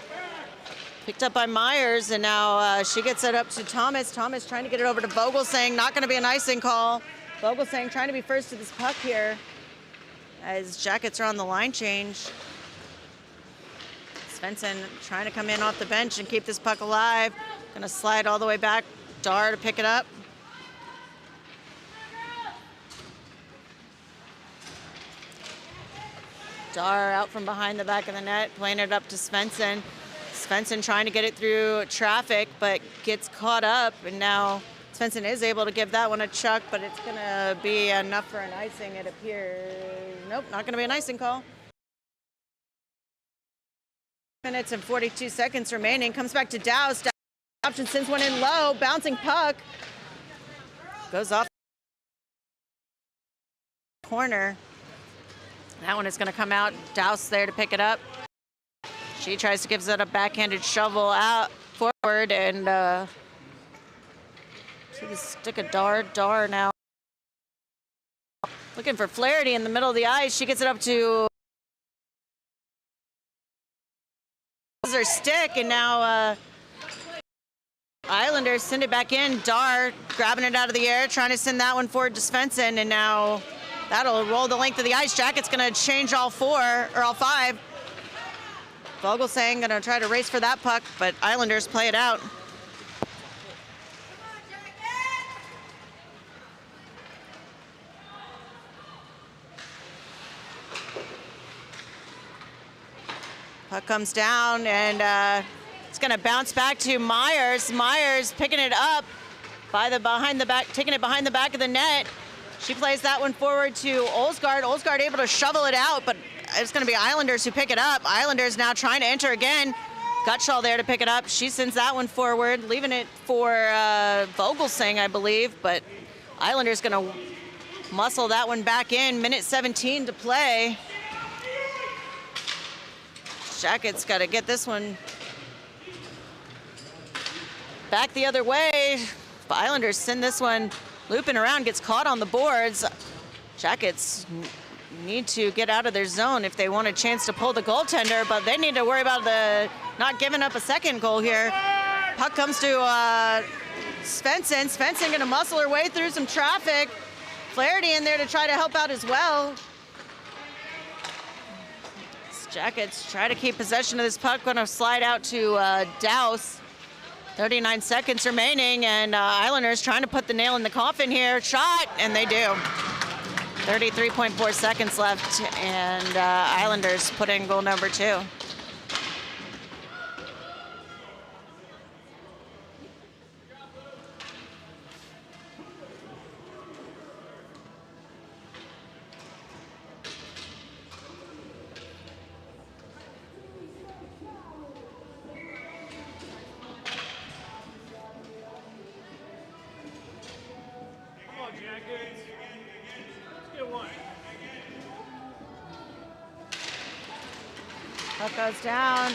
Picked up by Myers, and now she gets it up to Thomas. Thomas trying to get it over to Vogelsang. Not going to be an icing call. Vogelsang trying to be first to this puck here as Jackets are on the line change. Svensson trying to come in off the bench and keep this puck alive. Going to slide all the way back. Dar to pick it up. Dar out from behind the back of the net, playing it up to Svensson. Svensson trying to get it through traffic, but gets caught up, and now Svensson is able to give that one a chuck, but it's going to be enough for an icing, it appears. Nope, not going to be an icing call. Minutes and 42 seconds remaining. Comes back to Douse. Option sends one in low, bouncing puck. Goes off corner. That one is going to come out. Douse there to pick it up. She tries to give it a backhanded shovel out forward, and see the stick of Dar now. Looking for Flaherty in the middle of the ice. She gets it up to her stick, and now Islanders send it back in. Dar grabbing it out of the air, trying to send that one forward to Svensson, and now that'll roll the length of the ice. Jacket's going to change all five. Vogelsang going to try to race for that puck, but Islanders play it out. Puck comes down, and it's going to bounce back to Myers. Myers picking it up behind the back, taking it behind the back of the net. She plays that one forward to Olsgaard. Olsgaard able to shovel it out, but it's going to be Islanders who pick it up. Islanders now trying to enter again. Gutschall there to pick it up. She sends that one forward, leaving it for Vogelsang, I believe, but Islanders going to muscle that one back in. Minute 17 to play. Jacket's got to get this one back the other way. The Islanders send this one looping around, gets caught on the boards. Jackets need to get out of their zone if they want a chance to pull the goaltender, but they need to worry about not giving up a second goal here. Puck comes to Svensson. Svensson going to muscle her way through some traffic. Flaherty in there to try to help out as well. Jackets try to keep possession of this puck. Going to slide out to Douse. 39 seconds remaining, and Islanders trying to put the nail in the coffin here. Shot, and they do. 33.4 seconds left, and Islanders put in goal number 2. Puck goes down.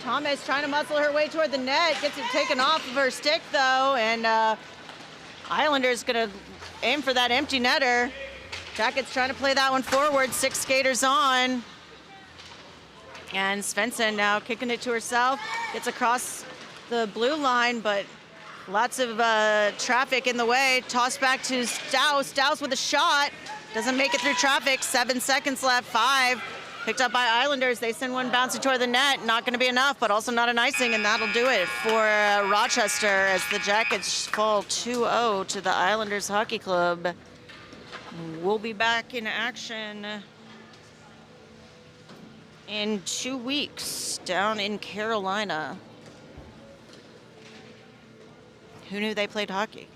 Thomas trying to muscle her way toward the net. Gets it taken off of her stick, though, and Islanders going to aim for that empty netter. Jackets trying to play that one forward. 6 skaters on. And Svensson now kicking it to herself. Gets across the blue line, but lots of traffic in the way. Tossed back to Douse. Douse with a shot. Doesn't make it through traffic. 7 seconds left. 5. Picked up by Islanders. They send one bouncing toward the net. Not going to be enough, but also not an icing, and that'll do it for Rochester as the Jackets fall 2-0 to the Islanders Hockey Club. We'll be back in action in 2 weeks down in Carolina. Who knew they played hockey?